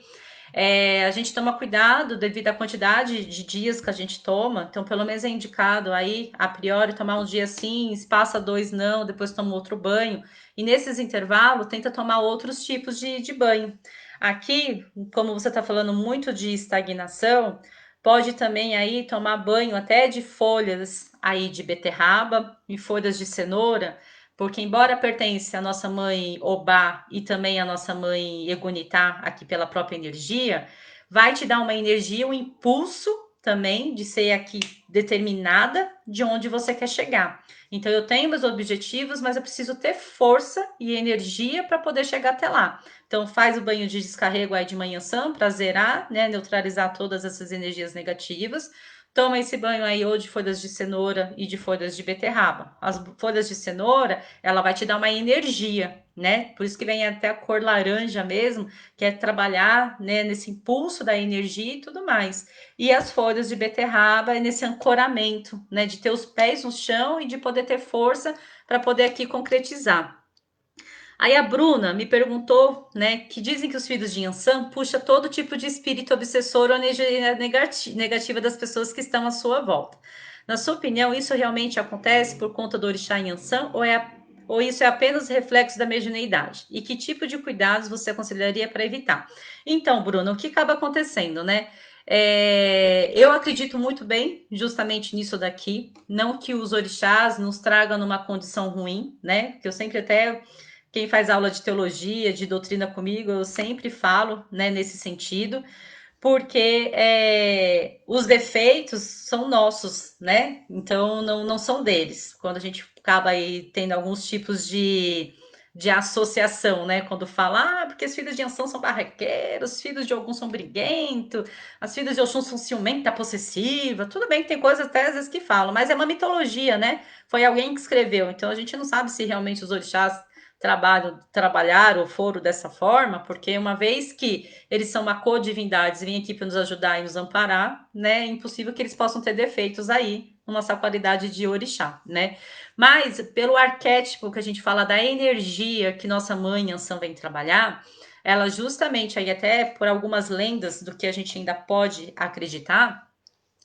a gente toma cuidado devido à quantidade de dias que a gente toma. Então, pelo menos é indicado aí, a priori, tomar um dia sim, passa dois não, depois toma outro banho. E nesses intervalos, tenta tomar outros tipos de banho. Aqui, como você está falando muito de estagnação, pode também aí tomar banho até de folhas aí de beterraba e folhas de cenoura, porque embora pertence à nossa mãe Obá e também à nossa mãe Egunitá, aqui pela própria energia, vai te dar uma energia, um impulso também de ser aqui determinada de onde você quer chegar. Então eu tenho meus objetivos, mas eu preciso ter força e energia para poder chegar até lá. Então faz o banho de descarrego aí de manhã para zerar, né, neutralizar todas essas energias negativas. Toma esse banho aí ou de folhas de cenoura e de folhas de beterraba. As folhas de cenoura, ela vai te dar uma energia, né? Por isso que vem até a cor laranja mesmo, que é trabalhar, né, nesse impulso da energia e tudo mais. E as folhas de beterraba é nesse ancoramento, né, de ter os pés no chão e de poder ter força para poder aqui concretizar. Aí a Bruna me perguntou, né, que dizem que os filhos de Yansan puxa todo tipo de espírito obsessor ou energia negativa das pessoas que estão à sua volta. Na sua opinião, isso realmente acontece por conta do orixá Yansan ou é Ou isso é apenas reflexo da mediunidade? E que tipo de cuidados você aconselharia para evitar? Então, Bruno, o que acaba acontecendo, né? Eu acredito muito bem justamente nisso daqui, não que os orixás nos tragam numa condição ruim, né? Que eu sempre até quem faz aula de teologia, de doutrina comigo, eu sempre falo, né, nesse sentido, porque os defeitos são nossos, né? Então não são deles. Quando a gente acaba aí tendo alguns tipos de associação, né? Quando fala, porque os filhos de Anção são barraqueiros, os filhos de Ogum são briguentos, as filhas de Oxum são ciumenta, possessiva. Tudo bem que tem coisas até às vezes que falam, mas é uma mitologia, né? Foi alguém que escreveu, então a gente não sabe se realmente os orixás trabalharam ou foram dessa forma, porque uma vez que eles são uma co-divindades e vêm aqui para nos ajudar e nos amparar, né? É impossível que eles possam ter defeitos aí na nossa qualidade de orixá, né? Mas pelo arquétipo que a gente fala da energia que nossa mãe Ansan vem trabalhar, ela justamente aí até por algumas lendas do que a gente ainda pode acreditar,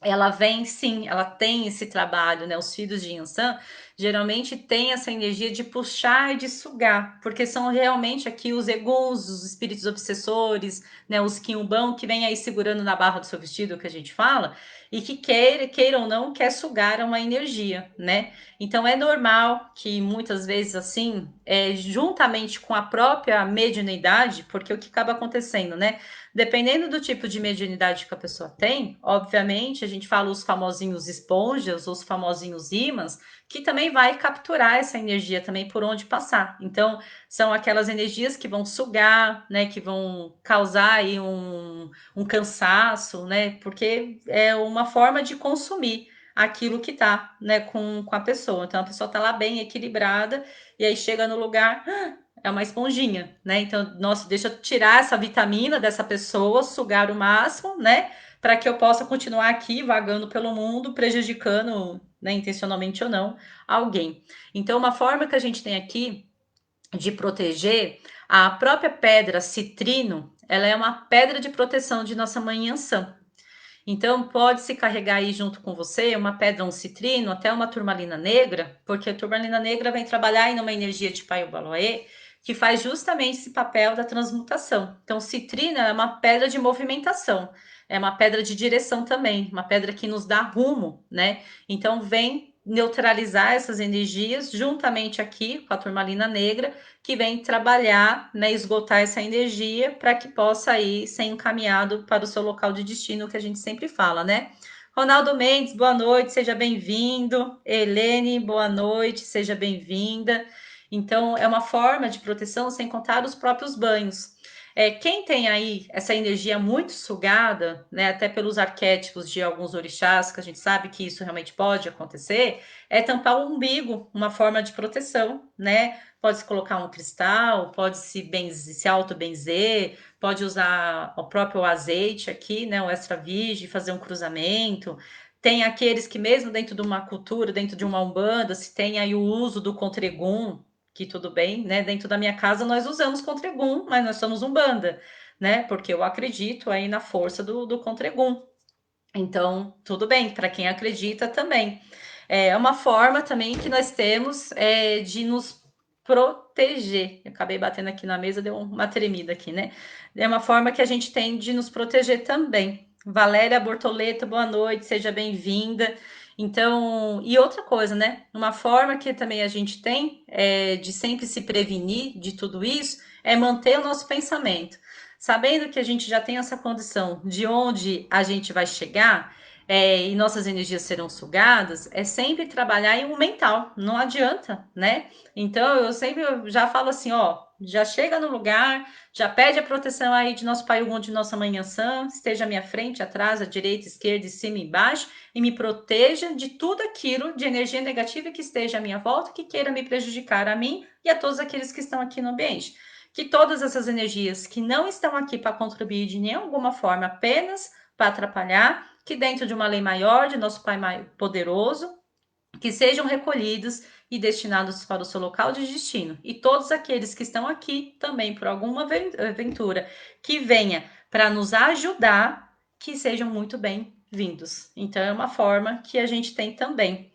ela vem sim, ela tem esse trabalho, né? Os filhos de Yansan geralmente têm essa energia de puxar e de sugar, porque são realmente aqui os eguns, os espíritos obsessores, né? Os quiumbão que vem aí segurando na barra do seu vestido, que a gente fala, e que queira ou não, quer sugar uma energia, né? Então é normal que muitas vezes assim, juntamente com a própria mediunidade, porque o que acaba acontecendo, né? Dependendo do tipo de mediunidade que a pessoa tem, obviamente, a gente fala os famosinhos esponjas, os famosinhos ímãs, que também vai capturar essa energia também por onde passar. Então, são aquelas energias que vão sugar, né, que vão causar aí um cansaço, né, porque é uma forma de consumir aquilo que tá, né, com a pessoa. Então, a pessoa tá lá bem equilibrada e aí chega no lugar, é uma esponjinha, né? Então, nossa, deixa eu tirar essa vitamina dessa pessoa, sugar o máximo, né? Para que eu possa continuar aqui vagando pelo mundo, prejudicando, né, intencionalmente ou não, alguém. Então, uma forma que a gente tem aqui de proteger a própria pedra citrino, ela é uma pedra de proteção de nossa mãe Yansan. Então, pode-se carregar aí junto com você uma pedra, um citrino, até uma turmalina negra, porque a turmalina negra vem trabalhar em uma energia de Paiobaloé, que faz justamente esse papel da transmutação. Então, citrina é uma pedra de movimentação, é uma pedra de direção também, uma pedra que nos dá rumo, né? Então, vem neutralizar essas energias juntamente aqui com a turmalina negra, que vem trabalhar, né, esgotar essa energia para que possa ir ser encaminhado para o seu local de destino, que a gente sempre fala, né? Ronaldo Mendes, boa noite, seja bem-vindo. Helene, boa noite, seja bem-vinda. Então, é uma forma de proteção sem contar os próprios banhos. Quem tem aí essa energia muito sugada, né, até pelos arquétipos de alguns orixás, que a gente sabe que isso realmente pode acontecer, é tampar o umbigo, uma forma de proteção, né? Pode-se colocar um cristal, se auto-benzer, pode usar o próprio azeite aqui, né, o extra virgem, fazer um cruzamento. Tem aqueles que mesmo dentro de uma cultura, dentro de uma umbanda, se tem aí o uso do contregum, que tudo bem, né? Dentro da minha casa nós usamos contregum, mas nós somos umbanda, né? Porque eu acredito aí na força do contregum. Então, tudo bem, para quem acredita também. É uma forma também que nós temos de nos proteger. Eu acabei batendo aqui na mesa, deu uma tremida aqui, né? É uma forma que a gente tem de nos proteger também. Valéria Bortoleto, boa noite, seja bem-vinda. Então, e outra coisa, né? Uma forma que também a gente tem de sempre se prevenir de tudo isso é manter o nosso pensamento. Sabendo que a gente já tem essa condição de onde a gente vai chegar e nossas energias serão sugadas, é sempre trabalhar em um mental, não adianta, né? Então eu sempre já falo assim, ó, já chega no lugar, já pede a proteção aí de nosso Pai Ogum, de nossa Mãe Ansã, esteja à minha frente, atrás, à direita, esquerda, em cima e embaixo, e me proteja de tudo aquilo de energia negativa que esteja à minha volta, que queira me prejudicar a mim e a todos aqueles que estão aqui no ambiente, que todas essas energias que não estão aqui para contribuir de nenhuma forma, apenas para atrapalhar, que dentro de uma lei maior, de nosso Pai poderoso, que sejam recolhidos e destinados para o seu local de destino. E todos aqueles que estão aqui também por alguma aventura que venha para nos ajudar, que sejam muito bem-vindos. Então é uma forma que a gente tem também.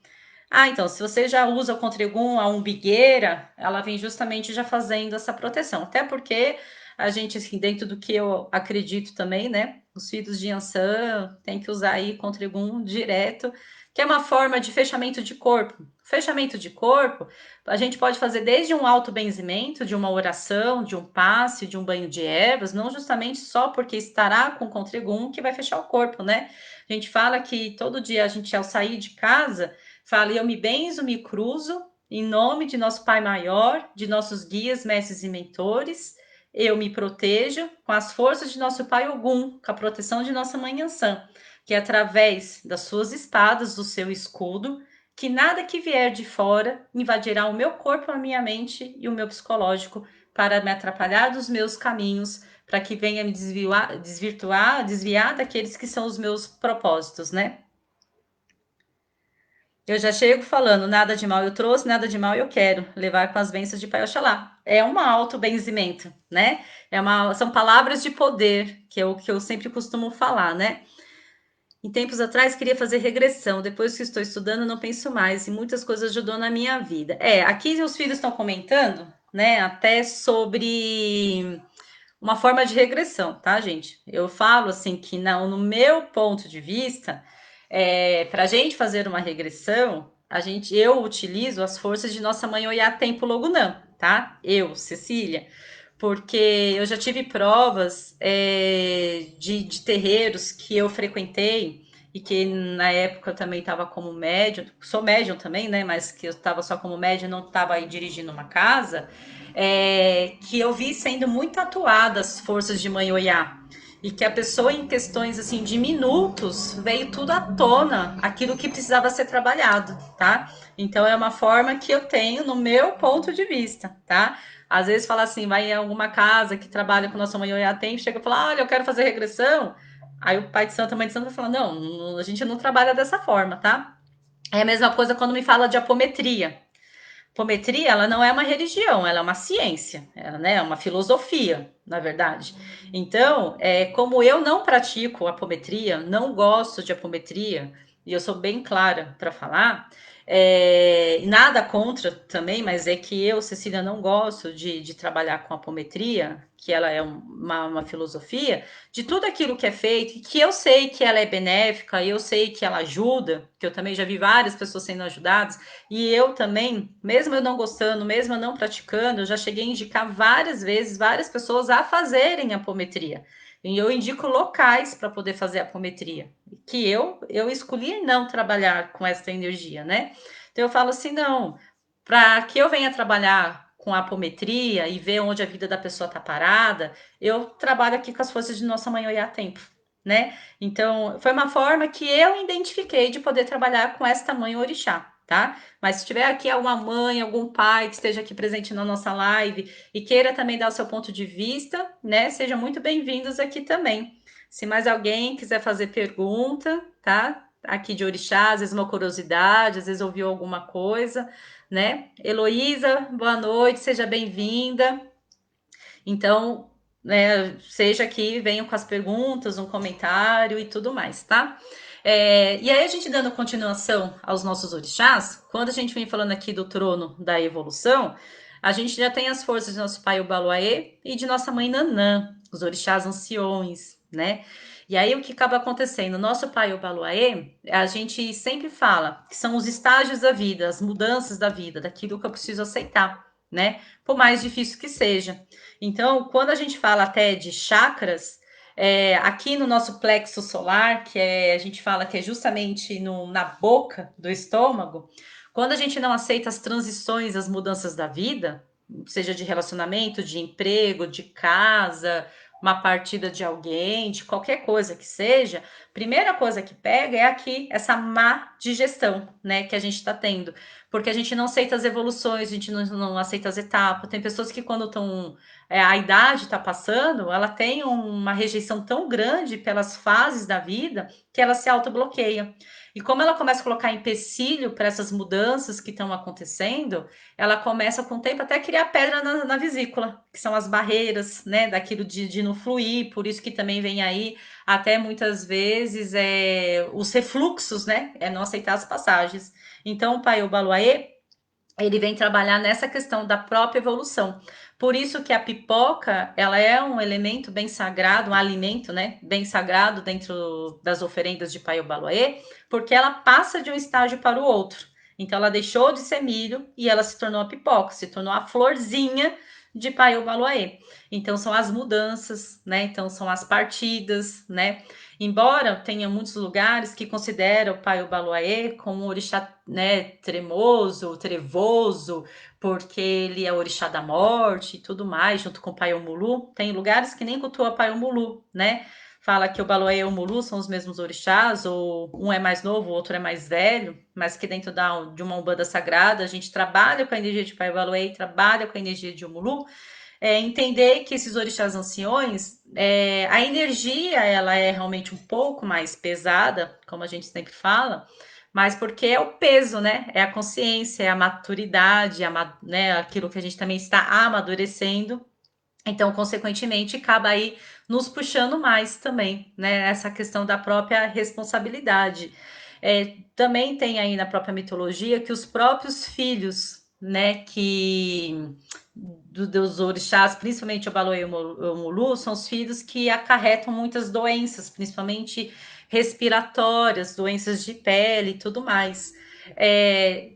Ah, então, se você já usa o Contrigun, a umbigueira, ela vem justamente já fazendo essa proteção. Até porque a gente, assim, dentro do que eu acredito também, né? Os fios de Yansan tem que usar aí Contrigun direto, que é uma forma de fechamento de corpo. Fechamento de corpo, a gente pode fazer desde um autobenzimento, de uma oração, de um passe, de um banho de ervas, não justamente só porque estará com Contrigun que vai fechar o corpo, né? A gente fala que todo dia a gente, ao sair de casa, fala, eu me benzo, me cruzo, em nome de nosso Pai Maior, de nossos guias, mestres e mentores, eu me protejo com as forças de nosso Pai Ogum, com a proteção de nossa Mãe Ansã, que é através das suas espadas, do seu escudo, que nada que vier de fora invadirá o meu corpo, a minha mente e o meu psicológico para me atrapalhar dos meus caminhos, para que venha me desviar daqueles que são os meus propósitos, né? Eu já chego falando, nada de mal eu trouxe, nada de mal eu quero, levar com as bênçãos de Pai Oxalá. É um auto-benzimento, né? São palavras de poder, que é o que eu sempre costumo falar, né? Em tempos atrás queria fazer regressão, depois que estou estudando não penso mais, e muitas coisas ajudou na minha vida. Aqui os filhos estão comentando, né, até sobre uma forma de regressão, tá, gente? Eu falo assim que não, no meu ponto de vista, para a gente fazer uma regressão, eu utilizo as forças de Nossa Mãe Oiá Tempo Logunã, tá? Eu, Cecília, porque eu já tive provas de terreiros que eu frequentei e que na época eu também estava como médium, sou médium também, né? Mas que eu estava só como médium, não estava aí dirigindo uma casa, que eu vi sendo muito atuadas as forças de Mãe Oiá. E que a pessoa, em questões assim de minutos, veio tudo à tona, aquilo que precisava ser trabalhado, tá? Então é uma forma que eu tenho no meu ponto de vista, tá? Às vezes fala assim, vai em alguma casa que trabalha com nossa mãe Oiá tem, chega e fala, olha, eu quero fazer regressão. Aí o pai de santo, a mãe de santo vai falar, não, a gente não trabalha dessa forma, tá? É a mesma coisa quando me fala de apometria. Apometria, ela não é uma religião, ela é uma ciência, ela, né, é uma filosofia, na verdade. Então, como eu não pratico apometria, não gosto de apometria, e eu sou bem clara para falar, nada contra também, mas é que eu, Cecília, não gosto de trabalhar com apometria, que ela é uma filosofia, de tudo aquilo que é feito, e que eu sei que ela é benéfica, eu sei que ela ajuda, que eu também já vi várias pessoas sendo ajudadas, e eu também, mesmo eu não gostando, mesmo eu não praticando, eu já cheguei a indicar várias vezes várias pessoas a fazerem apometria. E eu indico locais para poder fazer apometria, que eu escolhi não trabalhar com essa energia, né? Então eu falo assim, não, para que eu venha trabalhar com a apometria e ver onde a vida da pessoa está parada, eu trabalho aqui com as forças de Nossa Mãe Oiá Tempo, né? Então, foi uma forma que eu identifiquei de poder trabalhar com esta mãe orixá, tá? Mas se tiver aqui alguma mãe, algum pai que esteja aqui presente na nossa live e queira também dar o seu ponto de vista, né? Sejam muito bem-vindos aqui também. Se mais alguém quiser fazer pergunta, tá? Aqui de orixá, às vezes uma curiosidade, às vezes ouviu alguma coisa, né? Heloísa, boa noite, seja bem-vinda. Então, né, seja aqui, venham com as perguntas, um comentário e tudo mais, tá? E aí, a gente dando continuação aos nossos orixás, quando a gente vem falando aqui do trono da evolução, a gente já tem as forças de nosso pai Obaluaê e de nossa mãe Nanã, os orixás anciões, né? E aí, o que acaba acontecendo? Nosso pai Obaluaê, a gente sempre fala que são os estágios da vida, as mudanças da vida, daquilo que eu preciso aceitar, né? Por mais difícil que seja. Então, quando a gente fala até de chakras, aqui no nosso plexo solar, a gente fala que é justamente na boca do estômago, quando a gente não aceita as transições, as mudanças da vida, seja de relacionamento, de emprego, de casa, uma partida de alguém, de qualquer coisa que seja, primeira coisa que pega é aqui essa má digestão, né, que a gente está tendo, porque a gente não aceita as evoluções, a gente não aceita as etapas. Tem pessoas que quando estão a idade está passando, ela tem uma rejeição tão grande pelas fases da vida que ela se autobloqueia. E como ela começa a colocar empecilho para essas mudanças que estão acontecendo, ela começa com o tempo até a criar pedra na vesícula, que são as barreiras, né, daquilo de não fluir, por isso que também vem aí até muitas vezes os refluxos, né, não aceitar as passagens. Então, o Pai Obaloaê, ele vem trabalhar nessa questão da própria evolução. Por isso que a pipoca, ela é um elemento bem sagrado, um alimento, né, bem sagrado dentro das oferendas de Pai Obaloaê, porque ela passa de um estágio para o outro. Então ela deixou de ser milho e ela se tornou a pipoca, se tornou a florzinha de Pai Obaloaê. Então são as mudanças, né? Então são as partidas, né? Embora tenha muitos lugares que consideram o Pai Obaloaê como um orixá, né, tremoso, trevoso, porque ele é orixá da morte e tudo mais, junto com o Pai Omulu. Tem lugares que nem cultua Pai Omulu, né? Fala que o Baloé e o Omulu são os mesmos orixás, ou um é mais novo, o outro é mais velho, mas que dentro de uma Umbanda sagrada a gente trabalha com a energia de Pai Baloé e trabalha com a energia de Omulu. Entender que esses orixás anciões, a energia ela é realmente um pouco mais pesada, como a gente sempre fala, mas porque é o peso, né? É a consciência, é a maturidade, né? Aquilo que a gente também está amadurecendo. Então, consequentemente, acaba aí nos puxando mais também, né? Essa questão da própria responsabilidade. Também tem aí na própria mitologia que os próprios filhos, né, dos orixás, principalmente o Baloé e o Mulu, são os filhos que acarretam muitas doenças, principalmente respiratórias, doenças de pele e tudo mais. É,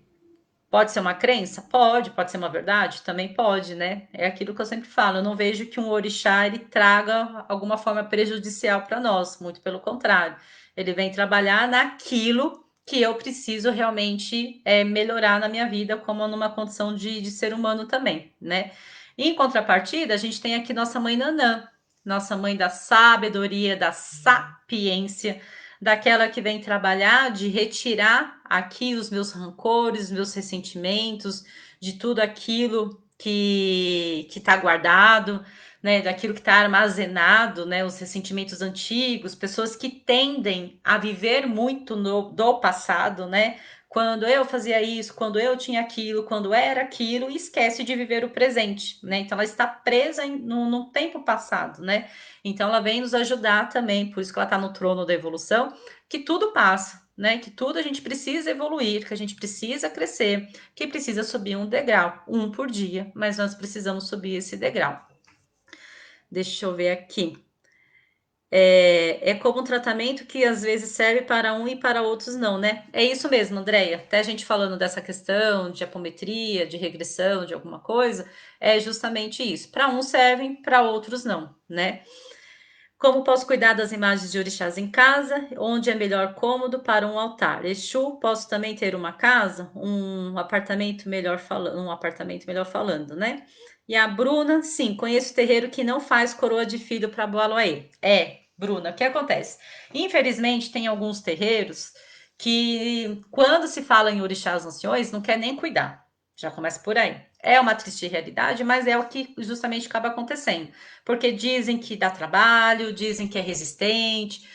Pode ser uma crença? Pode ser uma verdade? Também pode, né? É aquilo que eu sempre falo, eu não vejo que um orixá ele traga alguma forma prejudicial para nós, muito pelo contrário. Ele vem trabalhar naquilo que eu preciso realmente melhorar na minha vida, como numa condição de ser humano também, né? Em contrapartida, a gente tem aqui nossa mãe Nanã, nossa mãe da sabedoria, da sapiência, daquela que vem trabalhar de retirar aqui os meus rancores, meus ressentimentos, de tudo aquilo que está guardado, né, daquilo que está armazenado, né, os ressentimentos antigos, pessoas que tendem a viver muito do passado, né, quando eu fazia isso, quando eu tinha aquilo, quando era aquilo, e esquece de viver o presente, né? Então ela está presa no tempo passado, né? Então ela vem nos ajudar também, por isso que ela está no trono da evolução, que tudo passa, né? Que tudo a gente precisa evoluir, que a gente precisa crescer, que precisa subir um degrau, um por dia, mas nós precisamos subir esse degrau. Deixa eu ver aqui. É como um tratamento que às vezes serve para um e para outros não, né? É isso mesmo, Andréia. Até a gente falando dessa questão de apometria, de regressão, de alguma coisa, é justamente isso. Para uns servem, para outros não, né? Como posso cuidar das imagens de orixás em casa? Onde é melhor cômodo para um altar? Exu, posso também ter uma casa, um apartamento melhor falando, né? E a Bruna, sim, conheço terreiro que não faz coroa de filho para Boaloaê. Bruna, o que acontece? Infelizmente, tem alguns terreiros que, quando se fala em orixás anciões, não quer nem cuidar. Já começa por aí. É uma triste realidade, mas é o que justamente acaba acontecendo. Porque dizem que dá trabalho, dizem que é resistente,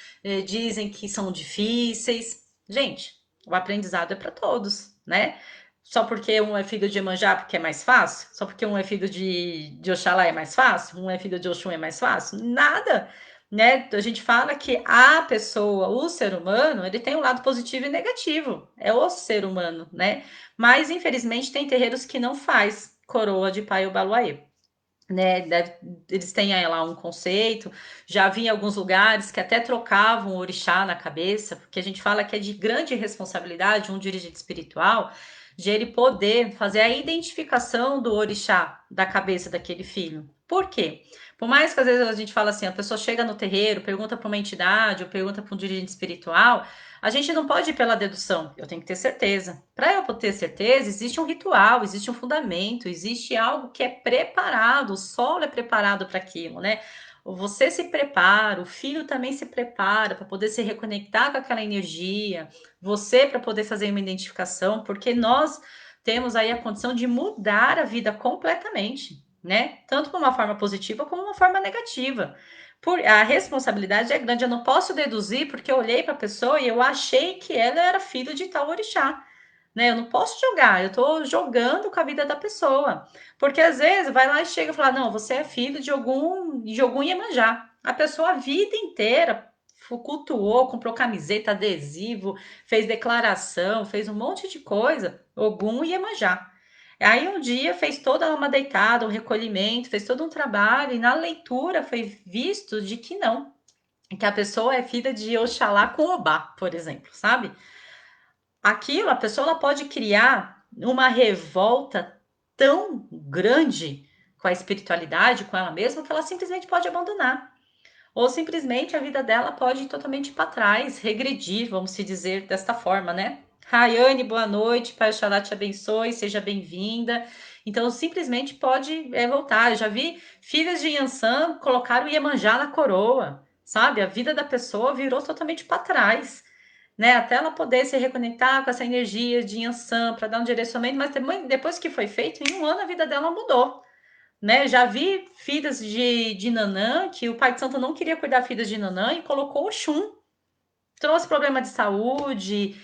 dizem que são difíceis. Gente, o aprendizado é para todos, né? Só porque um é filho de Iemanjá porque é mais fácil? Só porque um é filho de Oxalá é mais fácil? Um é filho de Oxum é mais fácil? Nada, né? A gente fala que a pessoa, o ser humano, ele tem um lado positivo e negativo. É o ser humano, né? Mas, infelizmente, tem terreiros que não faz coroa de pai ou baluaê, né? Eles têm aí lá um conceito. Já vi em alguns lugares que até trocavam o orixá na cabeça, porque a gente fala que é de grande responsabilidade um dirigente espiritual de ele poder fazer a identificação do orixá da cabeça daquele filho. Por quê? Por mais que às vezes a gente fala assim, a pessoa chega no terreiro, pergunta para uma entidade ou pergunta para um dirigente espiritual, a gente não pode ir pela dedução, eu tenho que ter certeza. Para eu ter certeza, existe um ritual, existe um fundamento, existe algo que é preparado, o solo é preparado para aquilo, né? Você se prepara, o filho também se prepara para poder se reconectar com aquela energia, você para poder fazer uma identificação, porque nós temos aí a condição de mudar a vida completamente, né? Tanto por uma forma positiva como uma forma negativa. A responsabilidade é grande. Eu não posso deduzir porque eu olhei para a pessoa e eu achei que ela era filho de tal orixá. Né? Eu não posso jogar, eu estou jogando com a vida da pessoa. Porque às vezes vai lá e chega e fala: não, você é filho de algum Iemanjá. A pessoa a vida inteira cultuou, comprou camiseta, adesivo, fez declaração, fez um monte de coisa, Ogum e Iemanjá. Aí um dia fez toda uma deitada, um recolhimento, fez todo um trabalho, e na leitura foi visto de que não, que a pessoa é filha de Oxalá com Obá, por exemplo, sabe? Aquilo, a pessoa ela pode criar uma revolta tão grande com a espiritualidade, com ela mesma, que ela simplesmente pode abandonar. Ou simplesmente a vida dela pode ir totalmente para trás, regredir, vamos se dizer desta forma, né? Rayane, boa noite, Pai Oxalá te abençoe, seja bem-vinda. Então, simplesmente pode voltar. Eu já vi filhas de Yansan colocar o Iemanjá na coroa, sabe? A vida da pessoa virou totalmente para trás, né? Até ela poder se reconectar com essa energia de Yansan para dar um direcionamento, mas depois que foi feito, em um ano a vida dela mudou, né? Já vi filhas de Nanã que o pai de santo não queria cuidar das filhas de Nanã e colocou o Xum. Trouxe problema de saúde,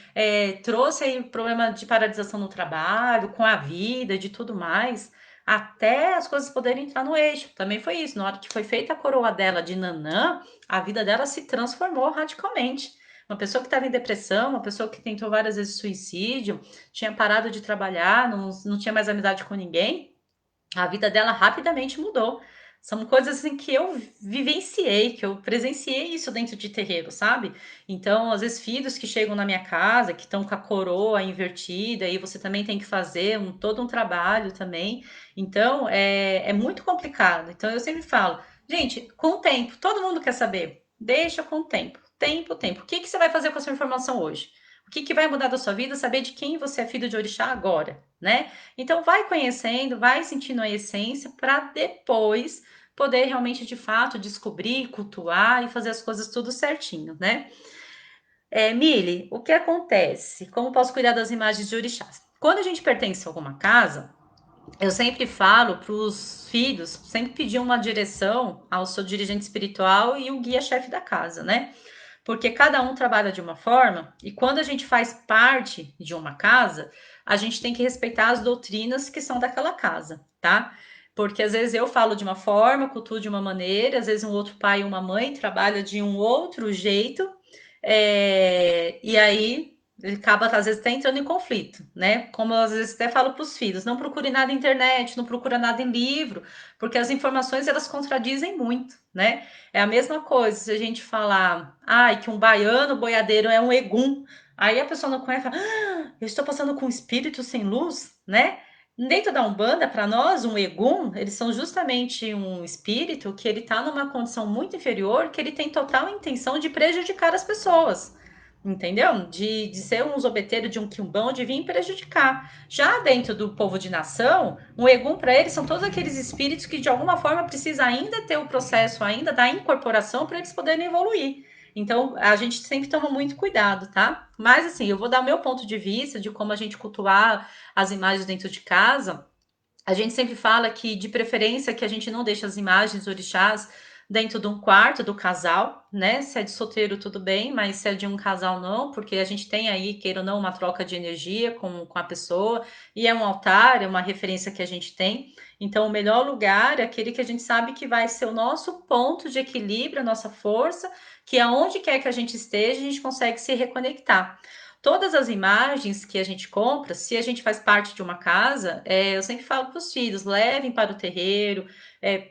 trouxe aí problema de paralisação no trabalho, com a vida, de tudo mais, até as coisas poderem entrar no eixo. Também foi isso. Na hora que foi feita a coroa dela de Nanã, a vida dela se transformou radicalmente. Uma pessoa que estava em depressão, uma pessoa que tentou várias vezes suicídio, tinha parado de trabalhar, não tinha mais amizade com ninguém, a vida dela rapidamente mudou. São coisas assim que eu vivenciei, que eu presenciei isso dentro de terreiro, sabe? Então, às vezes, filhos que chegam na minha casa, que estão com a coroa invertida, e você também tem que fazer todo um trabalho também. Então, é muito complicado. Então, eu sempre falo, gente, com o tempo, todo mundo quer saber. Deixa com o tempo. Tempo, tempo. O que você vai fazer com essa informação hoje? O que vai mudar da sua vida? Saber de quem você é filho de orixá agora, né? Então, vai conhecendo, vai sentindo a essência para depois poder realmente, de fato, descobrir, cultuar e fazer as coisas tudo certinho, né? Mili, o que acontece? Como posso cuidar das imagens de orixás? Quando a gente pertence a alguma casa, eu sempre falo para os filhos, sempre pedir uma direção ao seu dirigente espiritual e o guia-chefe da casa, né? Porque cada um trabalha de uma forma, e quando a gente faz parte de uma casa, a gente tem que respeitar as doutrinas que são daquela casa, tá? Porque às vezes eu falo de uma forma, cultuo de uma maneira, às vezes um outro pai e uma mãe trabalha de um outro jeito, e aí ele acaba, às vezes, até entrando em conflito, né? Como eu, às vezes até falo para os filhos, não procure nada na internet, não procura nada em livro, porque as informações elas contradizem muito, né? É a mesma coisa se a gente falar, que um baiano boiadeiro é um egum, aí a pessoa não conhece, fala, eu estou passando com um espírito sem luz, né? Dentro da Umbanda, para nós, um egum, eles são justamente um espírito que ele está numa condição muito inferior, que ele tem total intenção de prejudicar as pessoas, entendeu? De ser um zombeteiro de um quimbão, de vir prejudicar. Já dentro do povo de nação, um egum para eles são todos aqueles espíritos que de alguma forma precisa ainda ter o processo ainda da incorporação para eles poderem evoluir. Então, a gente sempre toma muito cuidado, tá? Mas assim, eu vou dar o meu ponto de vista de como a gente cultuar as imagens dentro de casa. A gente sempre fala que, de preferência, que a gente não deixa as imagens orixás dentro de um quarto do casal, né? Se é de solteiro, tudo bem, mas se é de um casal, não, porque a gente tem aí, queira ou não, uma troca de energia com a pessoa, e é um altar, é uma referência que a gente tem. Então, o melhor lugar é aquele que a gente sabe que vai ser o nosso ponto de equilíbrio, a nossa força, que aonde quer que a gente esteja, a gente consegue se reconectar. Todas as imagens que a gente compra, se a gente faz parte de uma casa, eu sempre falo para os filhos, levem para o terreiro,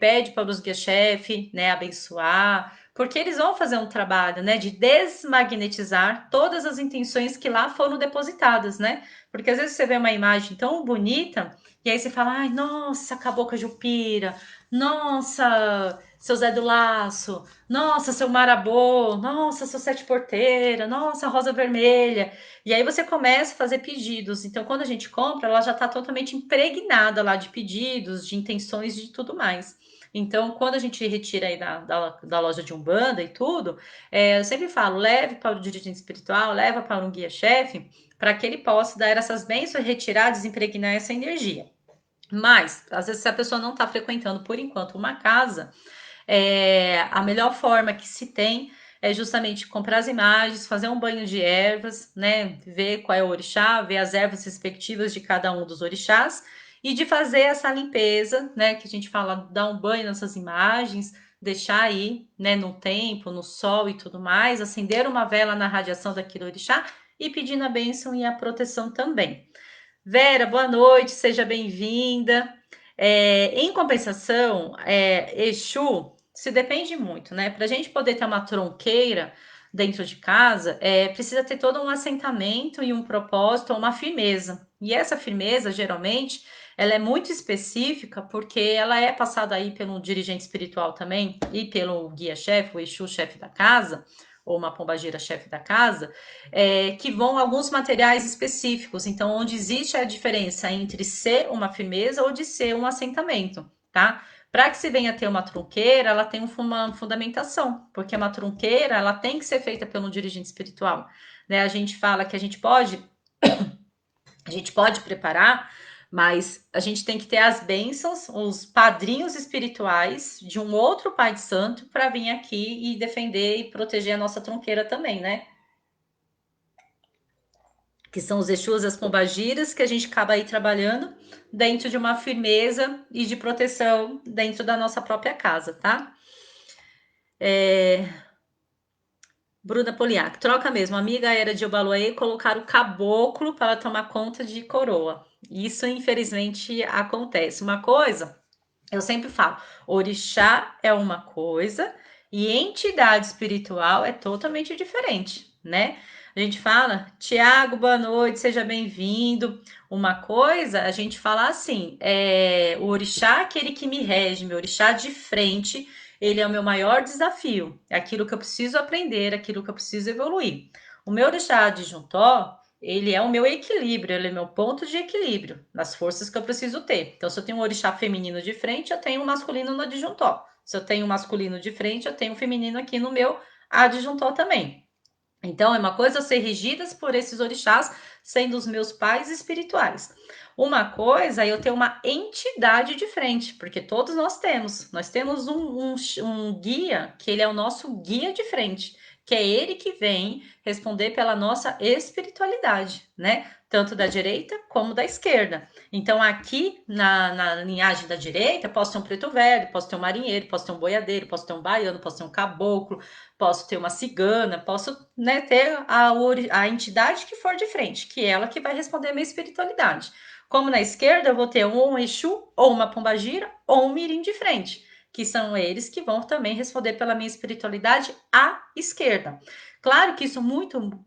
pede para os guia-chefe, né, abençoar, porque eles vão fazer um trabalho, né, de desmagnetizar todas as intenções que lá foram depositadas, né? Porque às vezes você vê uma imagem tão bonita e aí você fala, ai, nossa, acabou com a Jupira, nossa, seu Zé do Laço, nossa, seu Marabô, nossa, seu Sete Porteira, nossa, Rosa Vermelha. E aí você começa a fazer pedidos. Então, quando a gente compra, ela já está totalmente impregnada lá de pedidos, de intenções e de tudo mais. Então, quando a gente retira aí da loja de Umbanda e tudo, eu sempre falo, leve para o dirigente espiritual, leva para um guia-chefe, para que ele possa dar essas bênçãos, retirar, desimpregnar essa energia. Mas, às vezes, se a pessoa não está frequentando por enquanto uma casa, A melhor forma que se tem é justamente comprar as imagens, fazer um banho de ervas, né? Ver qual é o orixá, ver as ervas respectivas de cada um dos orixás e de fazer essa limpeza, né? Que a gente fala, dar um banho nessas imagens, deixar aí, né? No tempo, no sol e tudo mais, acender uma vela na radiação daquele orixá e pedindo a bênção e a proteção também. Vera, boa noite, seja bem-vinda. Em compensação, Exu se depende muito, né? Para a gente poder ter uma tronqueira dentro de casa, precisa ter todo um assentamento e um propósito, uma firmeza. E essa firmeza, geralmente, ela é muito específica porque ela é passada aí pelo dirigente espiritual também e pelo guia-chefe, o Exu, chefe da casa, ou uma pombagira chefe da casa, que vão alguns materiais específicos. Então, onde existe a diferença entre ser uma firmeza ou de ser um assentamento, tá? Para que se venha a ter uma trunqueira, ela tem uma fundamentação, porque uma trunqueira ela tem que ser feita pelo dirigente espiritual. Né? A gente fala que a gente pode preparar, mas a gente tem que ter as bênçãos, os padrinhos espirituais de um outro pai de santo para vir aqui e defender e proteger a nossa tronqueira também, né? Que são os Exus e as Pombagiras, que a gente acaba aí trabalhando dentro de uma firmeza e de proteção dentro da nossa própria casa, tá? Bruna Poliak, troca mesmo. Amiga era de Obaluayê colocar o caboclo para tomar conta de coroa. Isso, infelizmente, acontece. Uma coisa, eu sempre falo, orixá é uma coisa e entidade espiritual é totalmente diferente, né? A gente fala, Tiago, boa noite, seja bem-vindo. Uma coisa, a gente fala assim, o orixá é aquele que me rege, meu orixá de frente, ele é o meu maior desafio, é aquilo que eu preciso aprender, aquilo que eu preciso evoluir. O meu orixá de Juntó, ele é o meu equilíbrio, ele é meu ponto de equilíbrio nas forças que eu preciso ter. Então, se eu tenho um orixá feminino de frente, eu tenho um masculino no adjuntor. Se eu tenho um masculino de frente, eu tenho um feminino aqui no meu adjuntor também. Então, é uma coisa eu ser regidas por esses orixás, sendo os meus pais espirituais. Uma coisa é eu ter uma entidade de frente, porque todos nós temos. Nós temos um guia, que ele é o nosso guia de frente, que é ele que vem responder pela nossa espiritualidade, né? Tanto da direita como da esquerda. Então, aqui na linhagem da direita, posso ter um preto velho, posso ter um marinheiro, posso ter um boiadeiro, posso ter um baiano, posso ter um caboclo, posso ter uma cigana, posso, né, ter a entidade que for de frente, que é ela que vai responder a minha espiritualidade. Como na esquerda, eu vou ter um Exu, ou uma pombagira, ou um mirim de frente, que são eles que vão também responder pela minha espiritualidade à esquerda. Claro que isso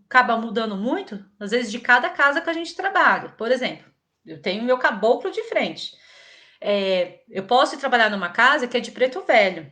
acaba mudando muito, às vezes, de cada casa que a gente trabalha. Por exemplo, eu tenho meu caboclo de frente. Eu posso ir trabalhar numa casa que é de preto velho.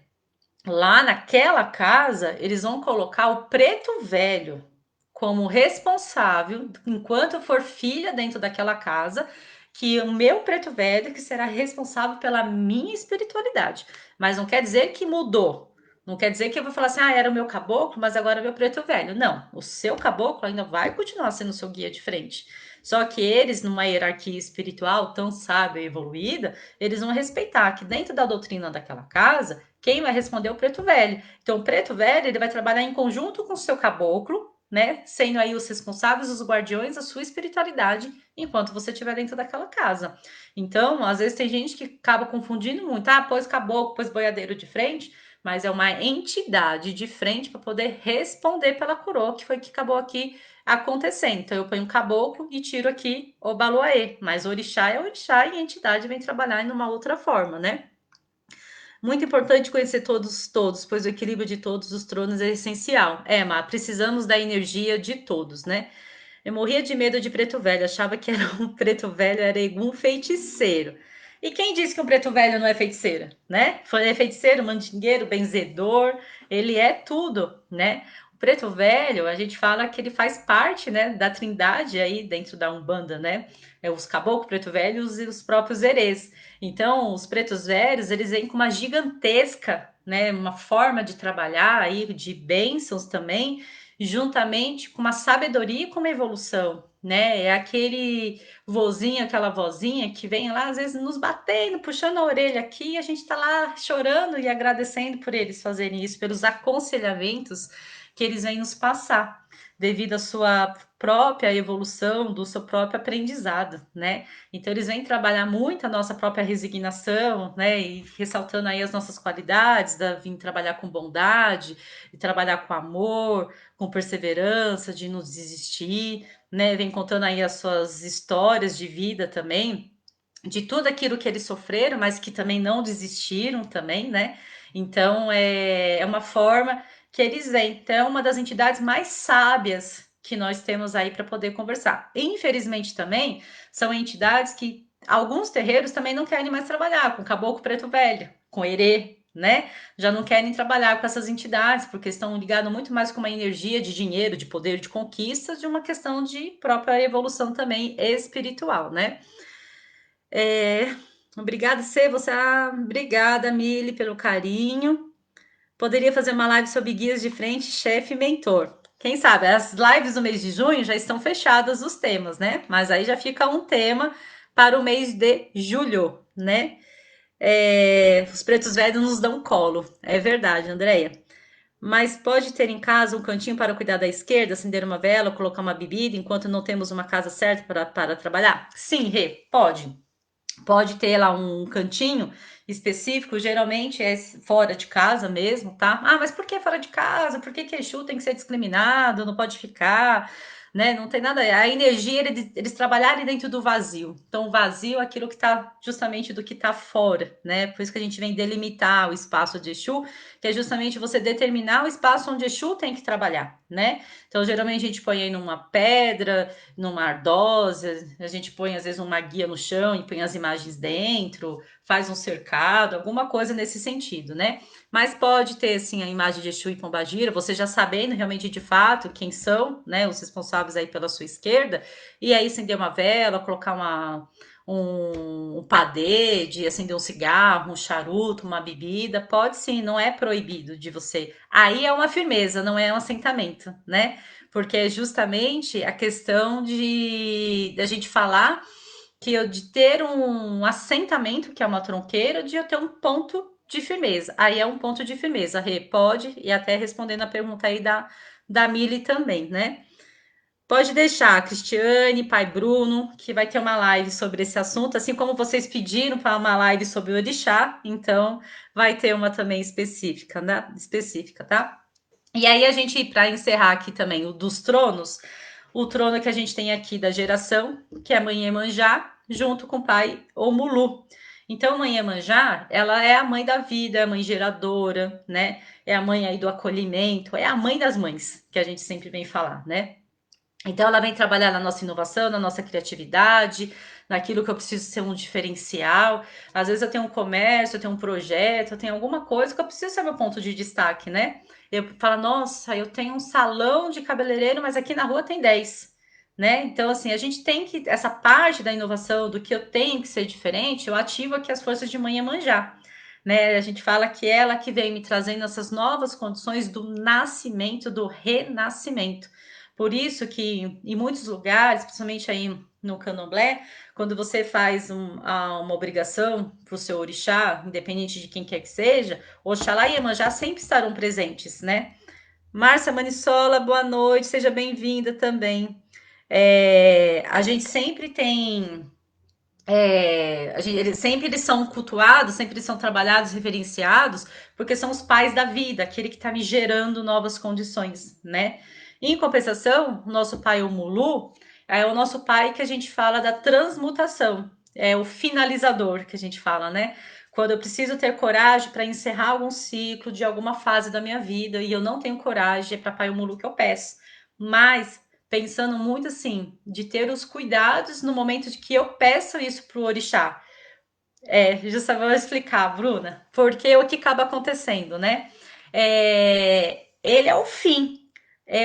Lá naquela casa, eles vão colocar o preto velho como responsável, enquanto eu for filha dentro daquela casa, que o meu preto velho que será responsável pela minha espiritualidade. Mas não quer dizer que mudou. Não quer dizer que eu vou falar assim, era o meu caboclo, mas agora é meu preto velho. Não, o seu caboclo ainda vai continuar sendo o seu guia de frente. Só que eles, numa hierarquia espiritual tão sábia e evoluída, eles vão respeitar que dentro da doutrina daquela casa, quem vai responder é o preto velho. Então, o preto velho ele vai trabalhar em conjunto com o seu caboclo, né? Sendo aí os responsáveis, os guardiões da sua espiritualidade enquanto você estiver dentro daquela casa. Então, às vezes tem gente que acaba confundindo muito. Pôs caboclo, pôs boiadeiro de frente, mas é uma entidade de frente para poder responder pela coroa, que foi que acabou aqui acontecendo. Então, eu ponho um caboclo e tiro aqui o baluaê, mas orixá é orixá e a entidade vem trabalhar em uma outra forma, né? Muito importante conhecer todos, pois o equilíbrio de todos os tronos é essencial. Má, precisamos da energia de todos, né? Eu morria de medo de preto velho, achava que era um preto velho, era algum feiticeiro. E quem disse que um preto velho não é feiticeiro, né? É feiticeiro, mandingueiro, benzedor, ele é tudo, né? O preto velho, a gente fala que ele faz parte, né, da trindade aí dentro da Umbanda, né? Os caboclos preto velhos e os próprios herês. Então, os pretos velhos, eles vêm com uma gigantesca, né, uma forma de trabalhar aí, de bênçãos também, juntamente com uma sabedoria e com uma evolução, né? É aquele vozinho, aquela vozinha que vem lá, às vezes, nos batendo, puxando a orelha aqui, e a gente tá lá chorando e agradecendo por eles fazerem isso, pelos aconselhamentos que eles vêm nos passar, devido à sua própria evolução, do seu próprio aprendizado, né? Então, eles vêm trabalhar muito a nossa própria resignação, né? E ressaltando aí as nossas qualidades, da vir trabalhar com bondade, e trabalhar com amor, com perseverança, de não desistir, né? Vem contando aí as suas histórias de vida também, de tudo aquilo que eles sofreram, mas que também não desistiram também, né? Então é uma forma que eles vêm. Então, é uma das entidades mais sábias que nós temos aí para poder conversar. Infelizmente também são entidades que alguns terreiros também não querem mais trabalhar com caboclo preto velho, com herê, né? Já não querem trabalhar com essas entidades, porque estão ligados muito mais com uma energia de dinheiro, de poder, de conquistas, de uma questão de própria evolução também espiritual, né? É, obrigada, Cê, obrigada, Mili, pelo carinho. Poderia fazer uma live sobre guias de frente, chefe e mentor. Quem sabe? As lives do mês de junho já estão fechadas os temas, né? Mas aí já fica um tema para o mês de julho, né? Os pretos velhos nos dão colo. É verdade, Andréia. Mas pode ter em casa um cantinho para cuidar da esquerda, acender uma vela, colocar uma bebida, enquanto não temos uma casa certa para trabalhar? Sim, Rê, pode. Pode ter lá um cantinho específico, geralmente é fora de casa mesmo, tá? Ah, mas por que fora de casa? Por que Exu tem que ser discriminado? Não pode ficar, né? Não tem nada. A energia, eles trabalharem dentro do vazio. Então, o vazio é aquilo que tá justamente do que tá fora, né? Por isso que a gente vem delimitar o espaço de Exu, que é justamente você determinar o espaço onde Exu tem que trabalhar, né? Então, geralmente a gente põe aí numa pedra, numa ardósia, a gente põe às vezes uma guia no chão e põe as imagens dentro, faz um cercado, alguma coisa nesse sentido, né? Mas pode ter assim a imagem de Exu e Pombagira, você já sabendo realmente de fato quem são, né, os responsáveis aí pela sua esquerda, e aí acender uma vela, colocar um padê, de acender um cigarro, um charuto, uma bebida, pode sim, não é proibido de você. Aí é uma firmeza, não é um assentamento, né? Porque é justamente a questão de a gente falar que eu de ter um assentamento, que é uma tronqueira, de eu ter um ponto de firmeza. Aí é um ponto de firmeza. Rê, pode, e até respondendo a pergunta aí da Mili também, né? Pode deixar, Cristiane, pai Bruno, que vai ter uma live sobre esse assunto, assim como vocês pediram para uma live sobre o orixá, então vai ter uma também específica, né? Específica, tá? E aí a gente, para encerrar aqui também o dos tronos, o trono que a gente tem aqui da geração, que é a mãe Iemanjá, junto com o pai Omulu. Então, a mãe Iemanjá, ela é a mãe da vida, é a mãe geradora, né? É a mãe aí do acolhimento, é a mãe das mães, que a gente sempre vem falar, né? Então, ela vem trabalhar na nossa inovação, na nossa criatividade, naquilo que eu preciso ser um diferencial. Às vezes eu tenho um comércio, eu tenho um projeto, eu tenho alguma coisa que eu preciso ser meu ponto de destaque, né? Eu falo, nossa, eu tenho um salão de cabeleireiro, mas aqui na rua tem 10, né? Então, assim, a gente tem que, essa parte da inovação, do que eu tenho que ser diferente, eu ativo aqui as forças de mãe Iemanjá. Né, a gente fala que é ela que vem me trazendo essas novas condições do nascimento, do renascimento. Por isso que em muitos lugares, principalmente aí no Candomblé, quando você faz uma obrigação para o seu orixá, independente de quem quer que seja, Oxalá e Iemanjá sempre estarão presentes, né? Márcia Manissola, boa noite, seja bem-vinda também. A gente sempre tem sempre eles são cultuados, sempre eles são trabalhados, reverenciados, porque são os pais da vida, aquele que está me gerando novas condições, né? Em compensação, o nosso pai, o Mulu, é o nosso pai que a gente fala da transmutação, é o finalizador que a gente fala, né? Quando eu preciso ter coragem para encerrar algum ciclo de alguma fase da minha vida e eu não tenho coragem, é para pai o Mulu que eu peço. Mas pensando muito assim, de ter os cuidados no momento de que eu peço isso pro orixá. Justamente vou explicar, Bruna, porque o que acaba acontecendo, né? Ele é o fim.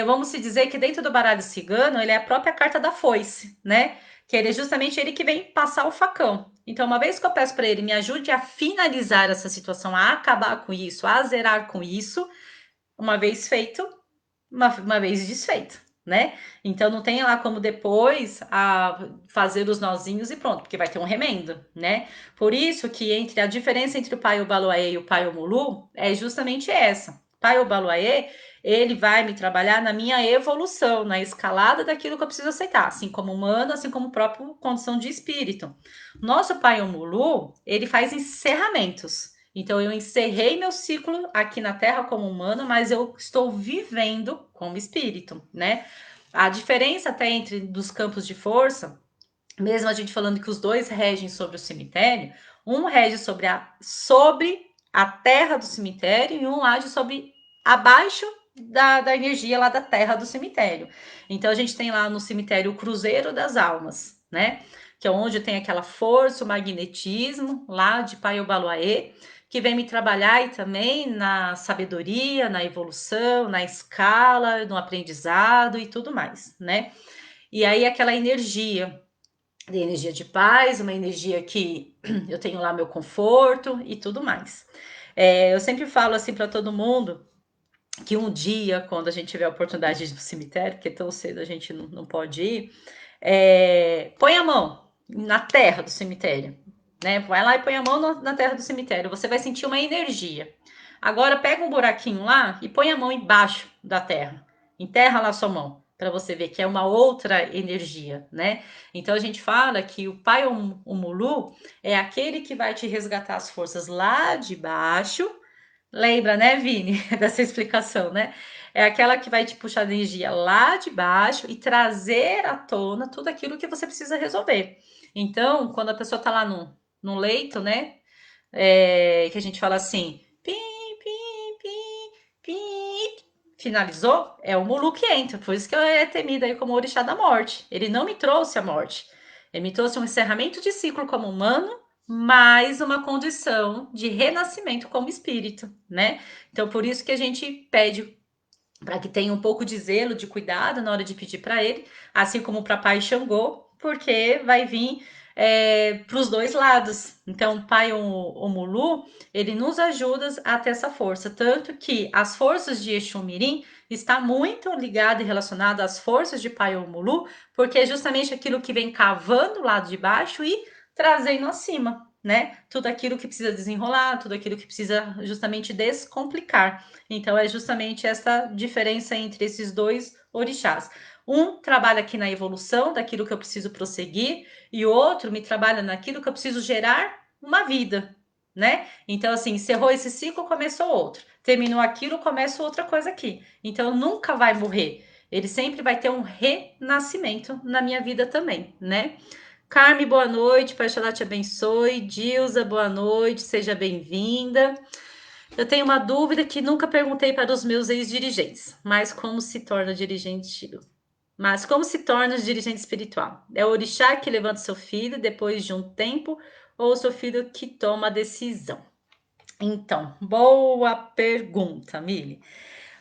Vamos se dizer que dentro do baralho cigano, ele é a própria carta da foice, né? Que ele é justamente ele que vem passar o facão. Então, uma vez que eu peço para ele me ajude a finalizar essa situação, a acabar com isso, a zerar com isso, uma vez feito, uma vez desfeito, né? Então não tem lá como depois fazer os nozinhos e pronto, porque vai ter um remendo, né? Por isso que a diferença entre o Pai Obaloaê e o Pai Omulu é justamente essa. O Pai Obaloaê, ele vai me trabalhar na minha evolução, na escalada daquilo que eu preciso aceitar, assim como humano, assim como própria condição de espírito. Nosso Pai Omulu, ele faz encerramentos. Então eu encerrei meu ciclo aqui na Terra como humano, mas eu estou vivendo como espírito, né? A diferença até entre dos campos de força, mesmo a gente falando que os dois regem sobre o cemitério, um rege sobre a terra do cemitério e um age sobre abaixo da energia lá da terra do cemitério. Então a gente tem lá no cemitério o Cruzeiro das Almas, né? Que é onde tem aquela força, o magnetismo lá de Pai Obaloaê, que vem me trabalhar e também na sabedoria, na evolução, na escala, no aprendizado e tudo mais, né? E aí aquela energia, de energia de paz, uma energia que eu tenho lá meu conforto e tudo mais. Eu sempre falo assim para todo mundo que um dia, quando a gente tiver a oportunidade de ir no cemitério, porque tão cedo a gente não pode ir, põe a mão na terra do cemitério, né? Vai lá e põe a mão na terra do cemitério, você vai sentir uma energia. Agora pega um buraquinho lá e põe a mão embaixo da terra. Enterra lá sua mão, para você ver que é uma outra energia, né? Então a gente fala que o Pai Omulu é aquele que vai te resgatar as forças lá de baixo. Lembra, né, Vini, dessa explicação, né? É aquela que vai te puxar a energia lá de baixo e trazer à tona tudo aquilo que você precisa resolver. Então, quando a pessoa tá lá no leito, né, que a gente fala assim, pim, pim, pim, pim, finalizou, é o Mulu que entra. Por isso que é temido aí como orixá da morte. Ele não me trouxe a morte. Ele me trouxe um encerramento de ciclo como humano, mais uma condição de renascimento como espírito, né? Então, por isso que a gente pede para que tenha um pouco de zelo, de cuidado na hora de pedir para ele, assim como para Pai Xangô, porque vai vir para os dois lados. Então, Pai Omulu, ele nos ajuda a ter essa força, tanto que as forças de Exu Mirim está muito ligado e relacionado às forças de Pai Omulu, porque é justamente aquilo que vem cavando o lado de baixo e trazendo acima, né? Tudo aquilo que precisa desenrolar, tudo aquilo que precisa justamente descomplicar. Então, é justamente essa diferença entre esses dois orixás. Um trabalha aqui na evolução daquilo que eu preciso prosseguir, e o outro me trabalha naquilo que eu preciso gerar uma vida, né? Então, assim, encerrou esse ciclo, começou outro. Terminou aquilo, começa outra coisa aqui. Então, nunca vai morrer. Ele sempre vai ter um renascimento na minha vida também, né? Carme, boa noite, Pai Xalá te abençoe. Dilza, boa noite, seja bem-vinda. Eu tenho uma dúvida que nunca perguntei para os meus ex-dirigentes, mas como se torna dirigente espiritual? É o orixá que levanta seu filho depois de um tempo ou o seu filho que toma a decisão? Então, boa pergunta, Mili.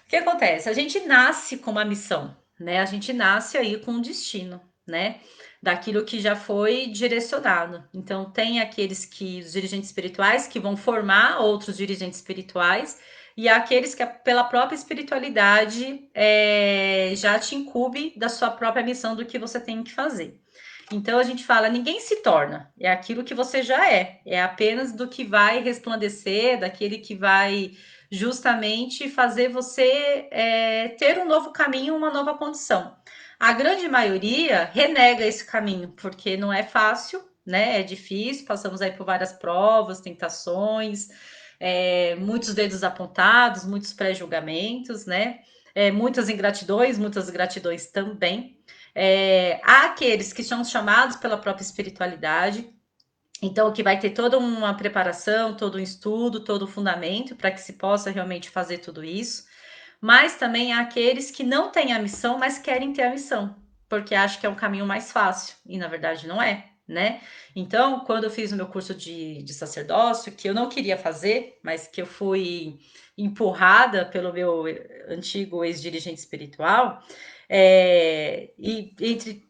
O que acontece? A gente nasce com uma missão, né? A gente nasce aí com um destino, né? Daquilo que já foi direcionado. Então, tem os dirigentes espirituais que vão formar outros dirigentes espirituais, e há aqueles que, pela própria espiritualidade, já te incube da sua própria missão do que você tem que fazer. Então, a gente fala: ninguém se torna, é aquilo que você já é apenas do que vai resplandecer, daquele que vai justamente fazer você ter um novo caminho, uma nova condição. A grande maioria renega esse caminho, porque não é fácil, né? É difícil, passamos aí por várias provas, tentações, muitos dedos apontados, muitos pré-julgamentos, né? Muitas gratidões também. Há aqueles que são chamados pela própria espiritualidade, então, que vai ter toda uma preparação, todo um estudo, todo o fundamento para que se possa realmente fazer tudo isso. Mas também há aqueles que não têm a missão, mas querem ter a missão, porque acham que é um caminho mais fácil, e na verdade não é, né? Então, quando eu fiz o meu curso de sacerdócio, que eu não queria fazer, mas que eu fui empurrada pelo meu antigo ex-dirigente espiritual,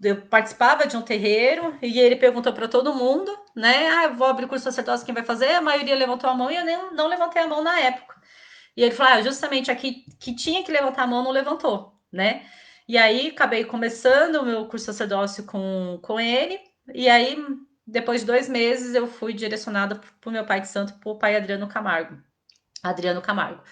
eu participava de um terreiro e ele perguntou para todo mundo, né? Ah, eu vou abrir curso de sacerdócio, quem vai fazer? A maioria levantou a mão e eu nem, não levantei a mão na época. E ele falou: justamente aqui que tinha que levantar a mão não levantou, né? E aí acabei começando o meu curso sacerdócio com ele, e aí depois de 2 meses eu fui direcionada para o meu pai de santo, para o pai Adriano Camargo. Adriano Camargo.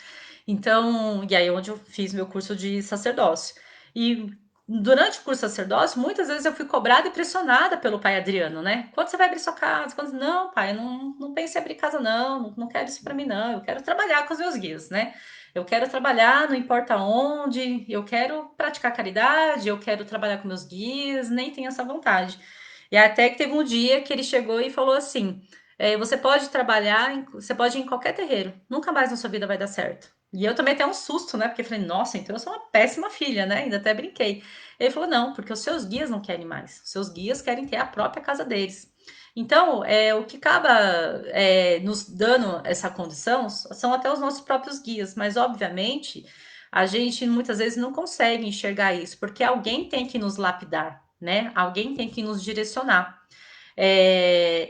Então, e aí onde eu fiz meu curso de sacerdócio. E durante o curso de sacerdócio, muitas vezes eu fui cobrada e pressionada pelo pai Adriano, né? Quando você vai abrir sua casa? Quando... Não, pai, eu não pense em abrir casa, não quero isso para mim, não. Eu quero trabalhar com os meus guias, né? Eu quero trabalhar, não importa onde, eu quero praticar caridade, eu quero trabalhar com meus guias, nem tenho essa vontade. E até que teve um dia que ele chegou e falou assim: você pode trabalhar, você pode ir em qualquer terreiro, nunca mais na sua vida vai dar certo. E eu também até um susto, né? Porque eu falei, nossa, então eu sou uma péssima filha, né? Ainda até brinquei. Ele falou, não, porque os seus guias não querem mais. Os seus guias querem ter a própria casa deles. Então, o que acaba nos dando essa condição são até os nossos próprios guias, mas obviamente a gente muitas vezes não consegue enxergar isso, porque alguém tem que nos lapidar, né? Alguém tem que nos direcionar.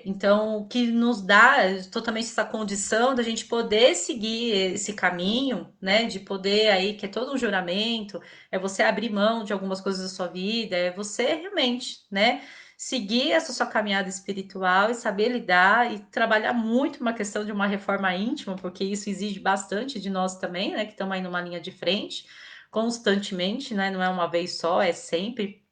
Então, o que nos dá totalmente essa condição da gente poder seguir esse caminho, né? De poder aí, que é todo um juramento, é você abrir mão de algumas coisas da sua vida, é você realmente, né? Seguir essa sua caminhada espiritual e saber lidar e trabalhar muito uma questão de uma reforma íntima, porque isso exige bastante de nós também, né? Que estamos aí numa linha de frente, constantemente, né? Não é uma vez só, é sempre.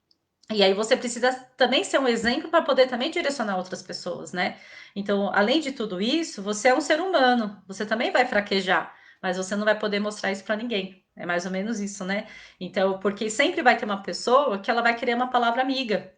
E aí você precisa também ser um exemplo para poder também direcionar outras pessoas, né? Então, além de tudo isso, você é um ser humano, você também vai fraquejar, mas você não vai poder mostrar isso para ninguém. É mais ou menos isso, né? Então, porque sempre vai ter uma pessoa que ela vai querer uma palavra amiga.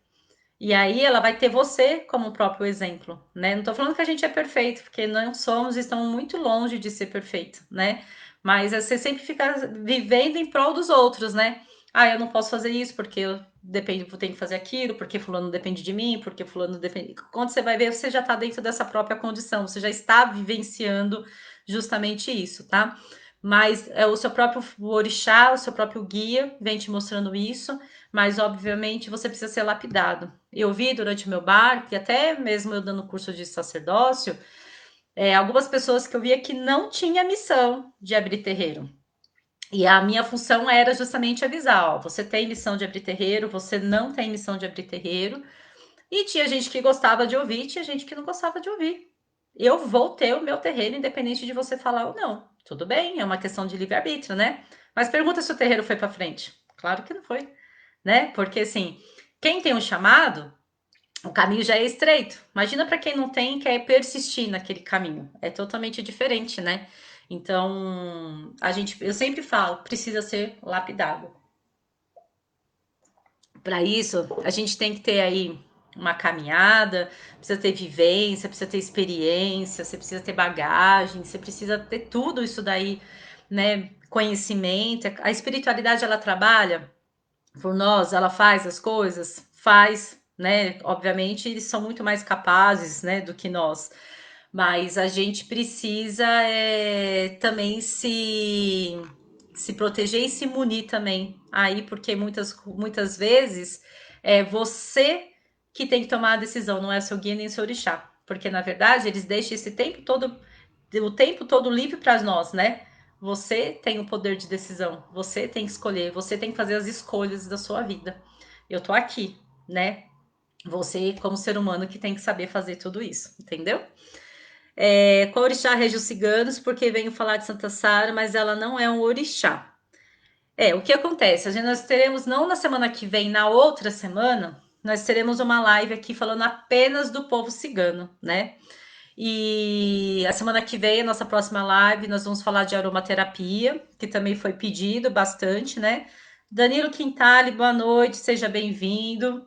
E aí ela vai ter você como próprio exemplo, né? Não tô falando que a gente é perfeito, porque não somos e estamos muito longe de ser perfeito, né? Mas você sempre fica vivendo em prol dos outros, né? Ah, eu não posso fazer isso porque eu dependo, eu tenho que fazer aquilo, porque fulano depende de mim, porque fulano depende. Quando você vai ver, você já está dentro dessa própria condição, você já está vivenciando justamente isso, tá? Mas é o seu próprio orixá, o seu próprio guia vem te mostrando isso, mas obviamente você precisa ser lapidado. Eu vi durante o meu barco, e até mesmo eu dando curso de sacerdócio, algumas pessoas que eu via que não tinha missão de abrir terreiro. E a minha função era justamente avisar, ó, você tem missão de abrir terreiro, você não tem missão de abrir terreiro. E tinha gente que gostava de ouvir, tinha gente que não gostava de ouvir. Eu vou ter o meu terreiro, independente de você falar ou não. Tudo bem, é uma questão de livre-arbítrio, né? Mas pergunta se o terreiro foi para frente. Claro que não foi, né? Porque assim, quem tem um chamado, o caminho já é estreito. Imagina para quem não tem e quer persistir naquele caminho. É totalmente diferente, né? Então, eu sempre falo, precisa ser lapidado. Para isso, a gente tem que ter aí uma caminhada, precisa ter vivência, precisa ter experiência, você precisa ter bagagem, você precisa ter tudo isso daí, né? Conhecimento. A espiritualidade ela trabalha por nós, ela faz as coisas, faz, né? Obviamente, eles são muito mais capazes, né, do que nós. Mas a gente precisa também se proteger e se munir também. Aí, porque muitas vezes é você que tem que tomar a decisão, não é seu guia nem seu orixá. Porque, na verdade, eles deixam esse tempo todo, o tempo todo livre para nós, né? Você tem o poder de decisão, você tem que escolher, você tem que fazer as escolhas da sua vida. Eu tô aqui, né? Você, como ser humano, que tem que saber fazer tudo isso, entendeu? Qual orixá rege os ciganos? Porque venho falar de Santa Sara, mas ela não é um orixá. O que acontece? Nós teremos, não na semana que vem, na outra semana, nós teremos uma live aqui falando apenas do povo cigano, né? E a semana que vem, a nossa próxima live, nós vamos falar de aromaterapia, que também foi pedido bastante, né? Danilo Quintali, boa noite, seja bem-vindo.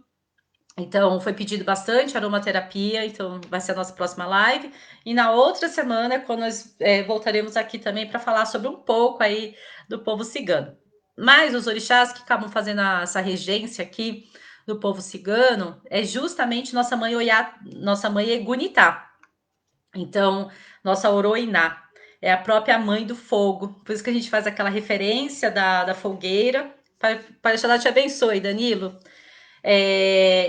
Então, foi pedido bastante aromaterapia, então vai ser a nossa próxima live. E na outra semana, quando nós voltaremos aqui também para falar sobre um pouco aí do povo cigano. Mas os orixás que acabam fazendo essa regência aqui do povo cigano é justamente nossa mãe Oiá, nossa mãe Egunitá. Então, nossa Oroiná é a própria mãe do fogo. Por isso que a gente faz aquela referência da fogueira. Para deixar te abençoe, Danilo.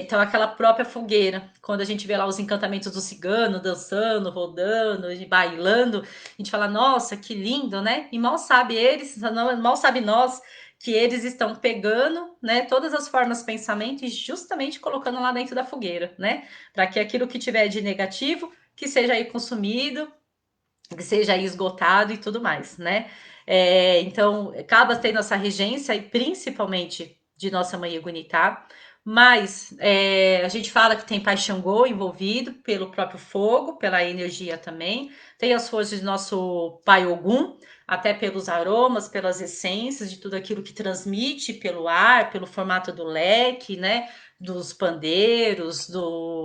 Então, aquela própria fogueira, quando a gente vê lá os encantamentos do cigano dançando, rodando, e bailando, a gente fala, nossa, que lindo, né? E mal sabe eles, mal sabe nós, que eles estão pegando, né, todas as formas de pensamento e justamente colocando lá dentro da fogueira, né, para que aquilo que tiver de negativo que seja aí consumido, que seja aí esgotado e tudo mais, né? Então, acaba tendo essa regência, e principalmente de nossa mãe Egunitá, mas a gente fala que tem Pai Xangô envolvido pelo próprio fogo, pela energia também, tem as forças de nosso Pai Ogum, até pelos aromas, pelas essências, de tudo aquilo que transmite pelo ar, pelo formato do leque, né? Dos pandeiros,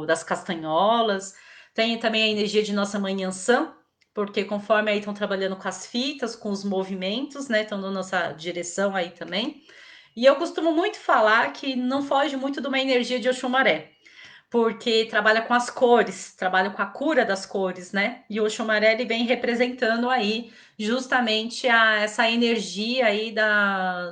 das castanholas. Tem também a energia de nossa mãe Yansan, porque conforme aí estão trabalhando com as fitas, com os movimentos, né? Estão dando nossa direção aí também. E eu costumo muito falar que não foge muito de uma energia de Oxumaré, porque trabalha com as cores, trabalha com a cura das cores, né? E o Oxumaré ele vem representando aí justamente essa energia aí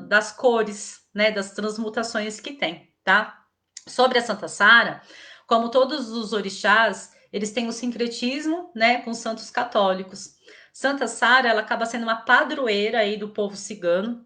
das cores, né? Das transmutações que tem, tá? Sobre a Santa Sara, como todos os orixás, eles têm o sincretismo, né, com os santos católicos. Santa Sara, ela acaba sendo uma padroeira aí do povo cigano,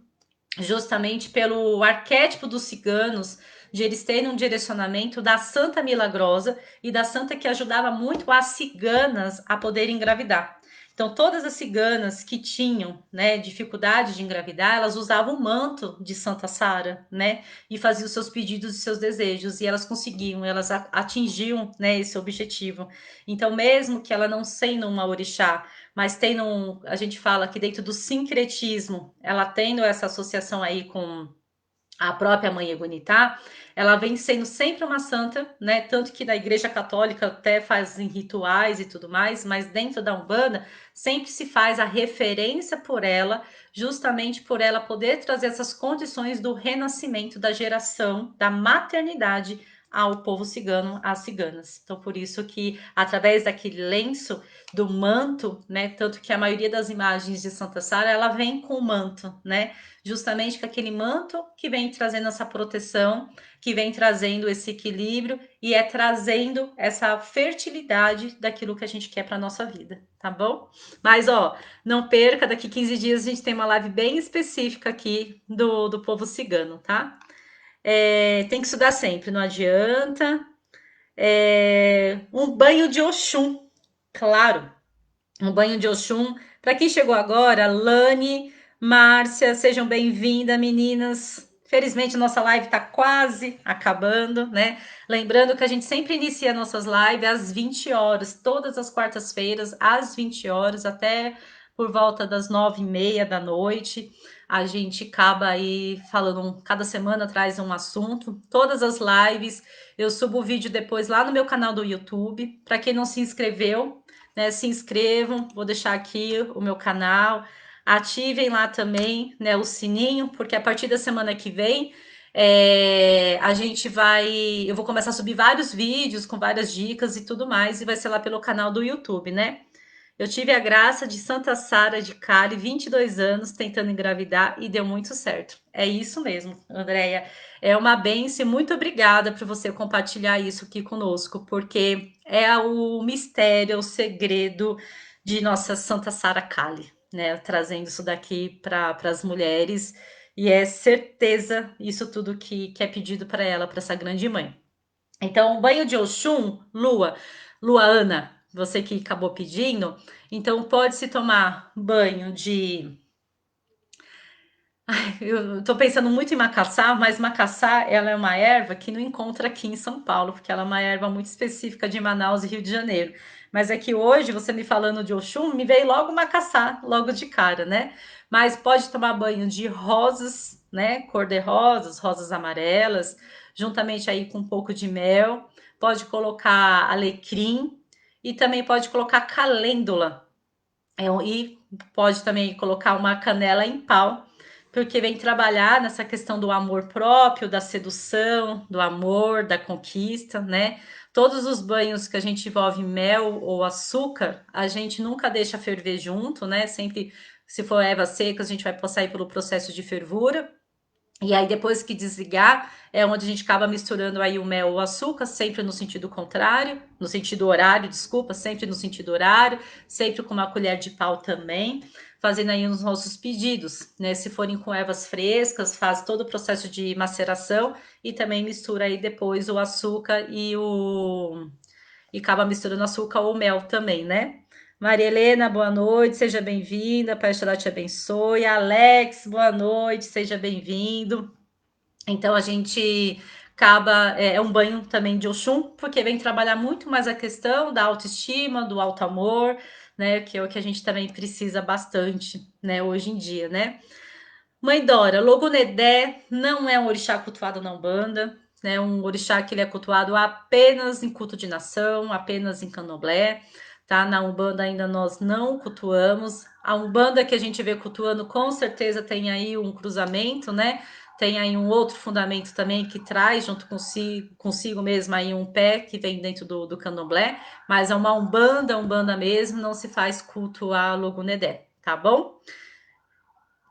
justamente pelo arquétipo dos ciganos, de eles terem um direcionamento da Santa Milagrosa e da Santa que ajudava muito as ciganas a poderem engravidar. Então, todas as ciganas que tinham, né, dificuldade de engravidar, elas usavam o manto de Santa Sara, né, e faziam os seus pedidos e seus desejos, e elas conseguiam, elas atingiam, né, esse objetivo. Então, mesmo que ela não sendo uma orixá, mas tendo, a gente fala que dentro do sincretismo, ela tendo essa associação aí com a própria mãe Egunitá, ela vem sendo sempre uma santa, né? Tanto que na Igreja Católica até fazem rituais e tudo mais, mas dentro da Umbanda sempre se faz a referência por ela, justamente por ela poder trazer essas condições do renascimento da geração, da maternidade ao povo cigano, às ciganas. Então, por isso que, através daquele lenço, do manto, né? Tanto que a maioria das imagens de Santa Sara, ela vem com o manto, né? Justamente com aquele manto que vem trazendo essa proteção, que vem trazendo esse equilíbrio e trazendo essa fertilidade daquilo que a gente quer para nossa vida, tá bom? Mas, ó, não perca, daqui 15 dias a gente tem uma live bem específica aqui do povo cigano, tá? Tem que estudar sempre, não adianta. Um banho de Oxum, claro, um banho de Oxum. Para quem chegou agora, Lani, Márcia, sejam bem-vindas, meninas. Felizmente, nossa live está quase acabando, né? Lembrando que a gente sempre inicia nossas lives às 20 horas, todas as quartas-feiras, às 20 horas, até por volta das 9h30 da noite. A gente acaba aí falando, cada semana traz um assunto. Todas as lives, eu subo o vídeo depois lá no meu canal do YouTube. Para quem não se inscreveu, né, se inscrevam, vou deixar aqui o meu canal, ativem lá também, né, o sininho, porque a partir da semana que vem a gente eu vou começar a subir vários vídeos com várias dicas e tudo mais, e vai ser lá pelo canal do YouTube, né? Eu tive a graça de Santa Sara de Cali, 22 anos, tentando engravidar e deu muito certo. É isso mesmo, Andréia. É uma bênção e muito obrigada por você compartilhar isso aqui conosco, porque é o mistério, é o segredo de nossa Santa Sara Cali, né? Trazendo isso daqui para as mulheres e é certeza isso tudo que é pedido para ela, para essa grande mãe. Então, banho de Oxum, Lua Ana, você que acabou pedindo, então pode-se tomar banho de. Eu tô pensando muito em macaçá, mas macaçá ela é uma erva que não encontra aqui em São Paulo, porque ela é uma erva muito específica de Manaus e Rio de Janeiro. Mas é que hoje, você me falando de Oxum, me veio logo macaçá, logo de cara, né? Mas pode tomar banho de rosas, né? Cor-de-rosas, rosas amarelas, juntamente aí com um pouco de mel. Pode colocar alecrim e também pode colocar calêndula. E pode também colocar uma canela em pau, porque vem trabalhar nessa questão do amor próprio, da sedução, do amor, da conquista, né? Todos os banhos que a gente envolve mel ou açúcar, a gente nunca deixa ferver junto, né? Sempre, se for ervas secas, a gente vai passar aí pelo processo de fervura. E aí, depois que desligar, é onde a gente acaba misturando aí o mel ou o açúcar, sempre no sentido contrário, no sentido horário, desculpa, sempre no sentido horário, sempre com uma colher de pau também, fazendo aí os nossos pedidos, né? Se forem com ervas frescas, faz todo o processo de maceração e também mistura aí depois o açúcar e acaba misturando açúcar ou mel também, né? Maria Helena, boa noite, seja bem-vinda. Pai Xalá te abençoe. Alex, boa noite, seja bem-vindo. Então a gente acaba, é um banho também de Oxum, porque vem trabalhar muito mais a questão da autoestima, do alto amor, né? Que é o que a gente também precisa bastante, né, hoje em dia, né? Mãe Dora, Logunedé não é um orixá cultuado na Umbanda, né? Um orixá que ele é cultuado apenas em culto de nação, apenas em candomblé, tá? Na Umbanda ainda nós não cultuamos. A Umbanda que a gente vê cultuando com certeza tem aí um cruzamento, né? Tem aí um outro fundamento também que traz junto consigo mesmo aí um pé que vem dentro do candomblé, mas é uma Umbanda mesmo, não se faz culto a Logunedé, tá bom?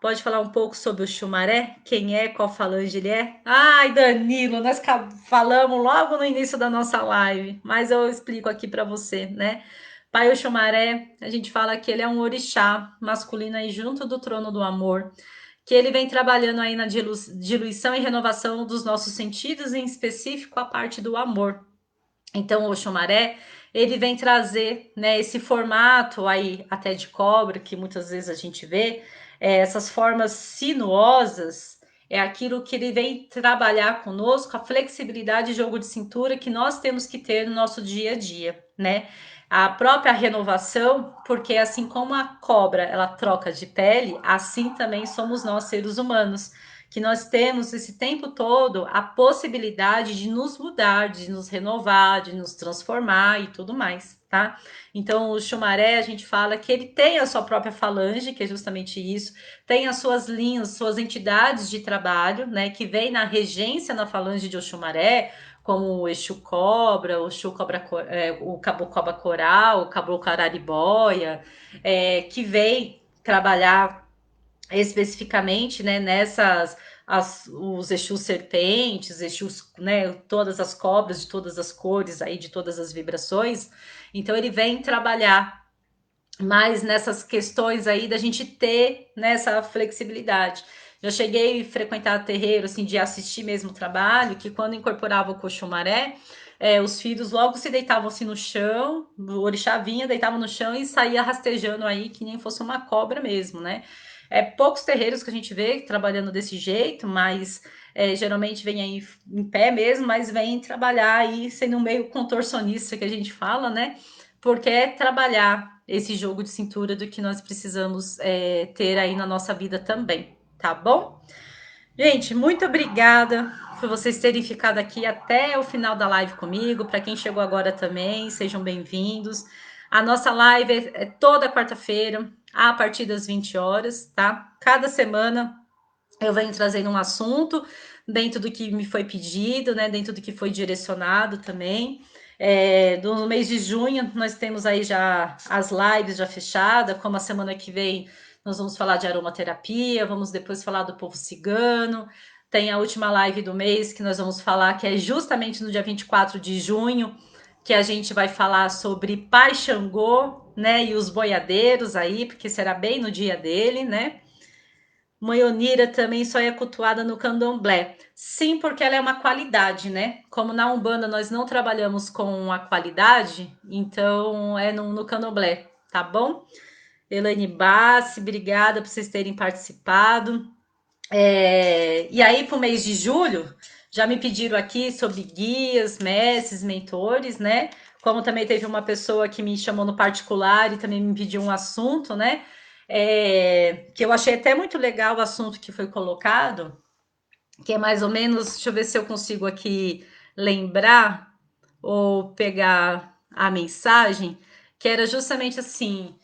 Pode falar um pouco sobre o Xumaré? Quem é, qual falange ele é? Ai, Danilo, nós falamos logo no início da nossa live, mas eu explico aqui para você, né? Pai o Xumaré, a gente fala que ele é um orixá masculino aí junto do trono do amor, que ele vem trabalhando aí na diluição e renovação dos nossos sentidos, em específico a parte do amor. Então, o Xumaré, ele vem trazer, né, esse formato aí até de cobra, que muitas vezes a gente vê, essas formas sinuosas, é aquilo que ele vem trabalhar conosco, a flexibilidade e jogo de cintura que nós temos que ter no nosso dia a dia, né? A própria renovação, porque assim como a cobra, ela troca de pele, assim também somos nós, seres humanos, que nós temos esse tempo todo a possibilidade de nos mudar, de nos renovar, de nos transformar e tudo mais, tá? Então, o Xumaré, a gente fala que ele tem a sua própria falange, que é justamente isso, tem as suas linhas, suas entidades de trabalho, né, que vem na regência na falange de Oxumaré, como o Exu Cobra, o Exu Cobra, o Caboclo Cobra Coral, o Caboclo Araribóia, que vem trabalhar especificamente, né, nessas os Exus serpentes, Exus, né, todas as cobras de todas as cores aí, de todas as vibrações. Então ele vem trabalhar mais nessas questões aí da gente ter nessa flexibilidade. Já cheguei a frequentar terreiro, assim, de assistir mesmo o trabalho, que quando incorporava o coxumaré, os filhos logo se deitavam assim no chão, o orixá vinha, deitava no chão e saía rastejando aí, que nem fosse uma cobra mesmo, né? Poucos terreiros que a gente vê trabalhando desse jeito, mas geralmente vem aí em pé mesmo, mas vem trabalhar aí sendo meio contorcionista que a gente fala, né? Porque é trabalhar esse jogo de cintura do que nós precisamos ter aí na nossa vida também, tá bom? Gente, muito obrigada por vocês terem ficado aqui até o final da live comigo. Para quem chegou agora também, sejam bem-vindos. A nossa live é toda quarta-feira, a partir das 20 horas, tá? Cada semana eu venho trazendo um assunto dentro do que me foi pedido, né? Dentro do que foi direcionado também. No mês de junho, nós temos aí já as lives já fechadas, como a semana que vem nós vamos falar de aromaterapia, vamos depois falar do povo cigano. Tem a última live do mês que nós vamos falar, que é justamente no dia 24 de junho, que a gente vai falar sobre Pai Xangô, né? E os boiadeiros aí, porque será bem no dia dele, né? Mãe Onira também só é cultuada no candomblé. Sim, porque ela é uma qualidade, né? Como na Umbanda nós não trabalhamos com a qualidade, então é no candomblé, tá bom? Elaine Bassi, obrigada por vocês terem participado. E aí, para o mês de julho, já me pediram aqui sobre guias, mestres, mentores, né? Como também teve uma pessoa que me chamou no particular e também me pediu um assunto, né? Que eu achei até muito legal o assunto que foi colocado, que é mais ou menos, deixa eu ver se eu consigo aqui lembrar ou pegar a mensagem, que era justamente assim,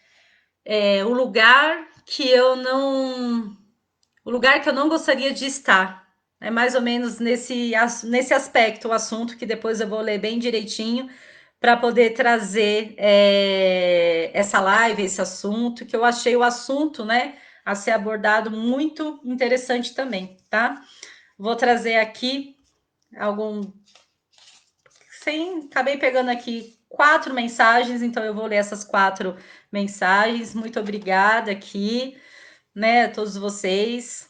o lugar que eu não o lugar que eu não gostaria de estar. É mais ou menos nesse aspecto o assunto, que depois eu vou ler bem direitinho para poder trazer essa live, esse assunto, que eu achei o assunto, né, a ser abordado muito interessante também, tá? Vou trazer aqui algum. Sim, acabei pegando aqui 4 mensagens, então eu vou ler essas 4 mensagens. Muito obrigada aqui, né, a todos vocês.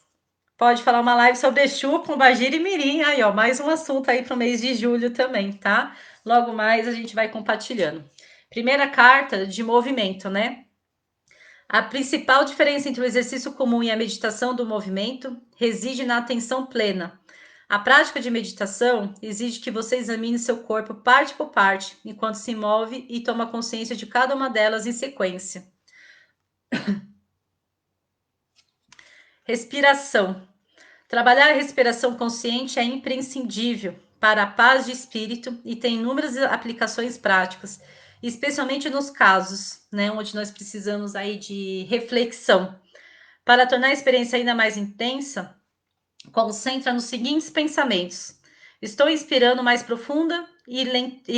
Pode falar uma live sobre Exu, Pombagira e Mirim. Aí, ó, mais um assunto aí para o mês de julho também, tá? Logo mais a gente vai compartilhando. Primeira carta de movimento, né? A principal diferença entre o exercício comum e a meditação do movimento reside na atenção plena. A prática de meditação exige que você examine seu corpo parte por parte, enquanto se move e toma consciência de cada uma delas em sequência. Respiração. Trabalhar a respiração consciente é imprescindível para a paz de espírito e tem inúmeras aplicações práticas, especialmente nos casos, né, onde nós precisamos aí de reflexão. Para tornar a experiência ainda mais intensa, concentra nos seguintes pensamentos: estou inspirando mais profunda e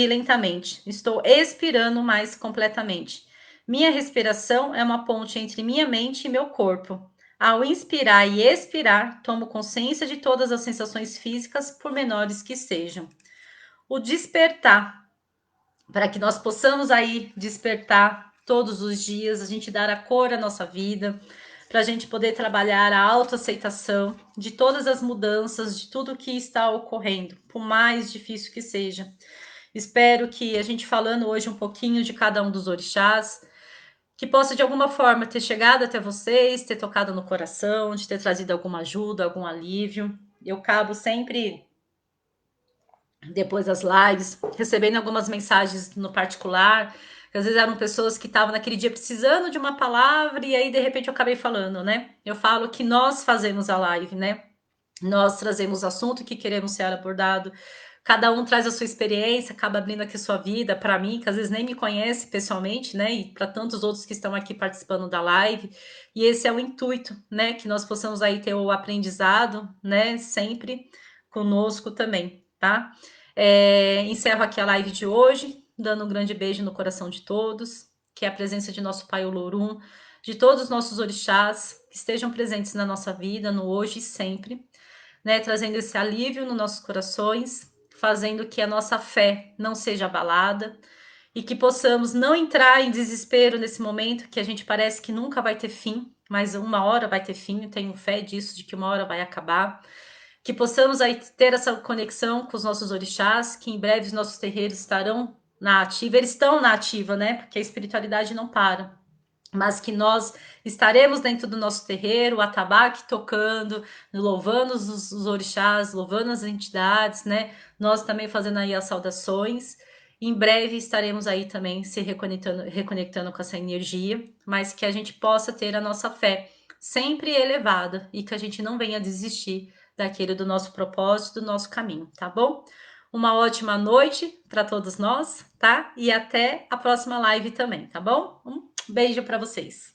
lentamente. Estou expirando mais completamente. Minha respiração é uma ponte entre minha mente e meu corpo. Ao inspirar e expirar, tomo consciência de todas as sensações físicas, por menores que sejam. O despertar, para que nós possamos aí despertar todos os dias, a gente dar a cor à nossa vida, para a gente poder trabalhar a autoaceitação de todas as mudanças, de tudo que está ocorrendo, por mais difícil que seja. Espero que a gente falando hoje um pouquinho de cada um dos orixás, que possa de alguma forma ter chegado até vocês, ter tocado no coração, de ter trazido alguma ajuda, algum alívio. Eu acabo sempre, depois das lives, recebendo algumas mensagens no particular, que às vezes eram pessoas que estavam naquele dia precisando de uma palavra e aí de repente eu acabei falando, né? Eu falo que nós fazemos a live, né? Nós trazemos o assunto que queremos ser abordado. Cada um traz a sua experiência, acaba abrindo aqui sua vida para mim, que às vezes nem me conhece pessoalmente, né? E para tantos outros que estão aqui participando da live. E esse é o intuito, né? Que nós possamos aí ter o aprendizado, né? Sempre conosco também, tá? Encerro aqui a live de hoje, dando um grande beijo no coração de todos, que é a presença de nosso Pai Olorum, de todos os nossos orixás, que estejam presentes na nossa vida, no hoje e sempre, né? Trazendo esse alívio nos nossos corações, fazendo que a nossa fé não seja abalada e que possamos não entrar em desespero nesse momento que a gente parece que nunca vai ter fim, mas uma hora vai ter fim, eu tenho fé disso, de que uma hora vai acabar. Que possamos aí ter essa conexão com os nossos orixás, que em breve os nossos terreiros estarão na ativa. Eles estão na ativa, né? Porque a espiritualidade não para. Mas que nós estaremos dentro do nosso terreiro, o atabaque tocando, louvando os orixás, louvando as entidades, né? Nós também fazendo aí as saudações. Em breve estaremos aí também se reconectando com essa energia, mas que a gente possa ter a nossa fé sempre elevada e que a gente não venha desistir daquele do nosso propósito, do nosso caminho, tá bom? Uma ótima noite para todos nós, tá? E até a próxima live também, tá bom? Um beijo para vocês.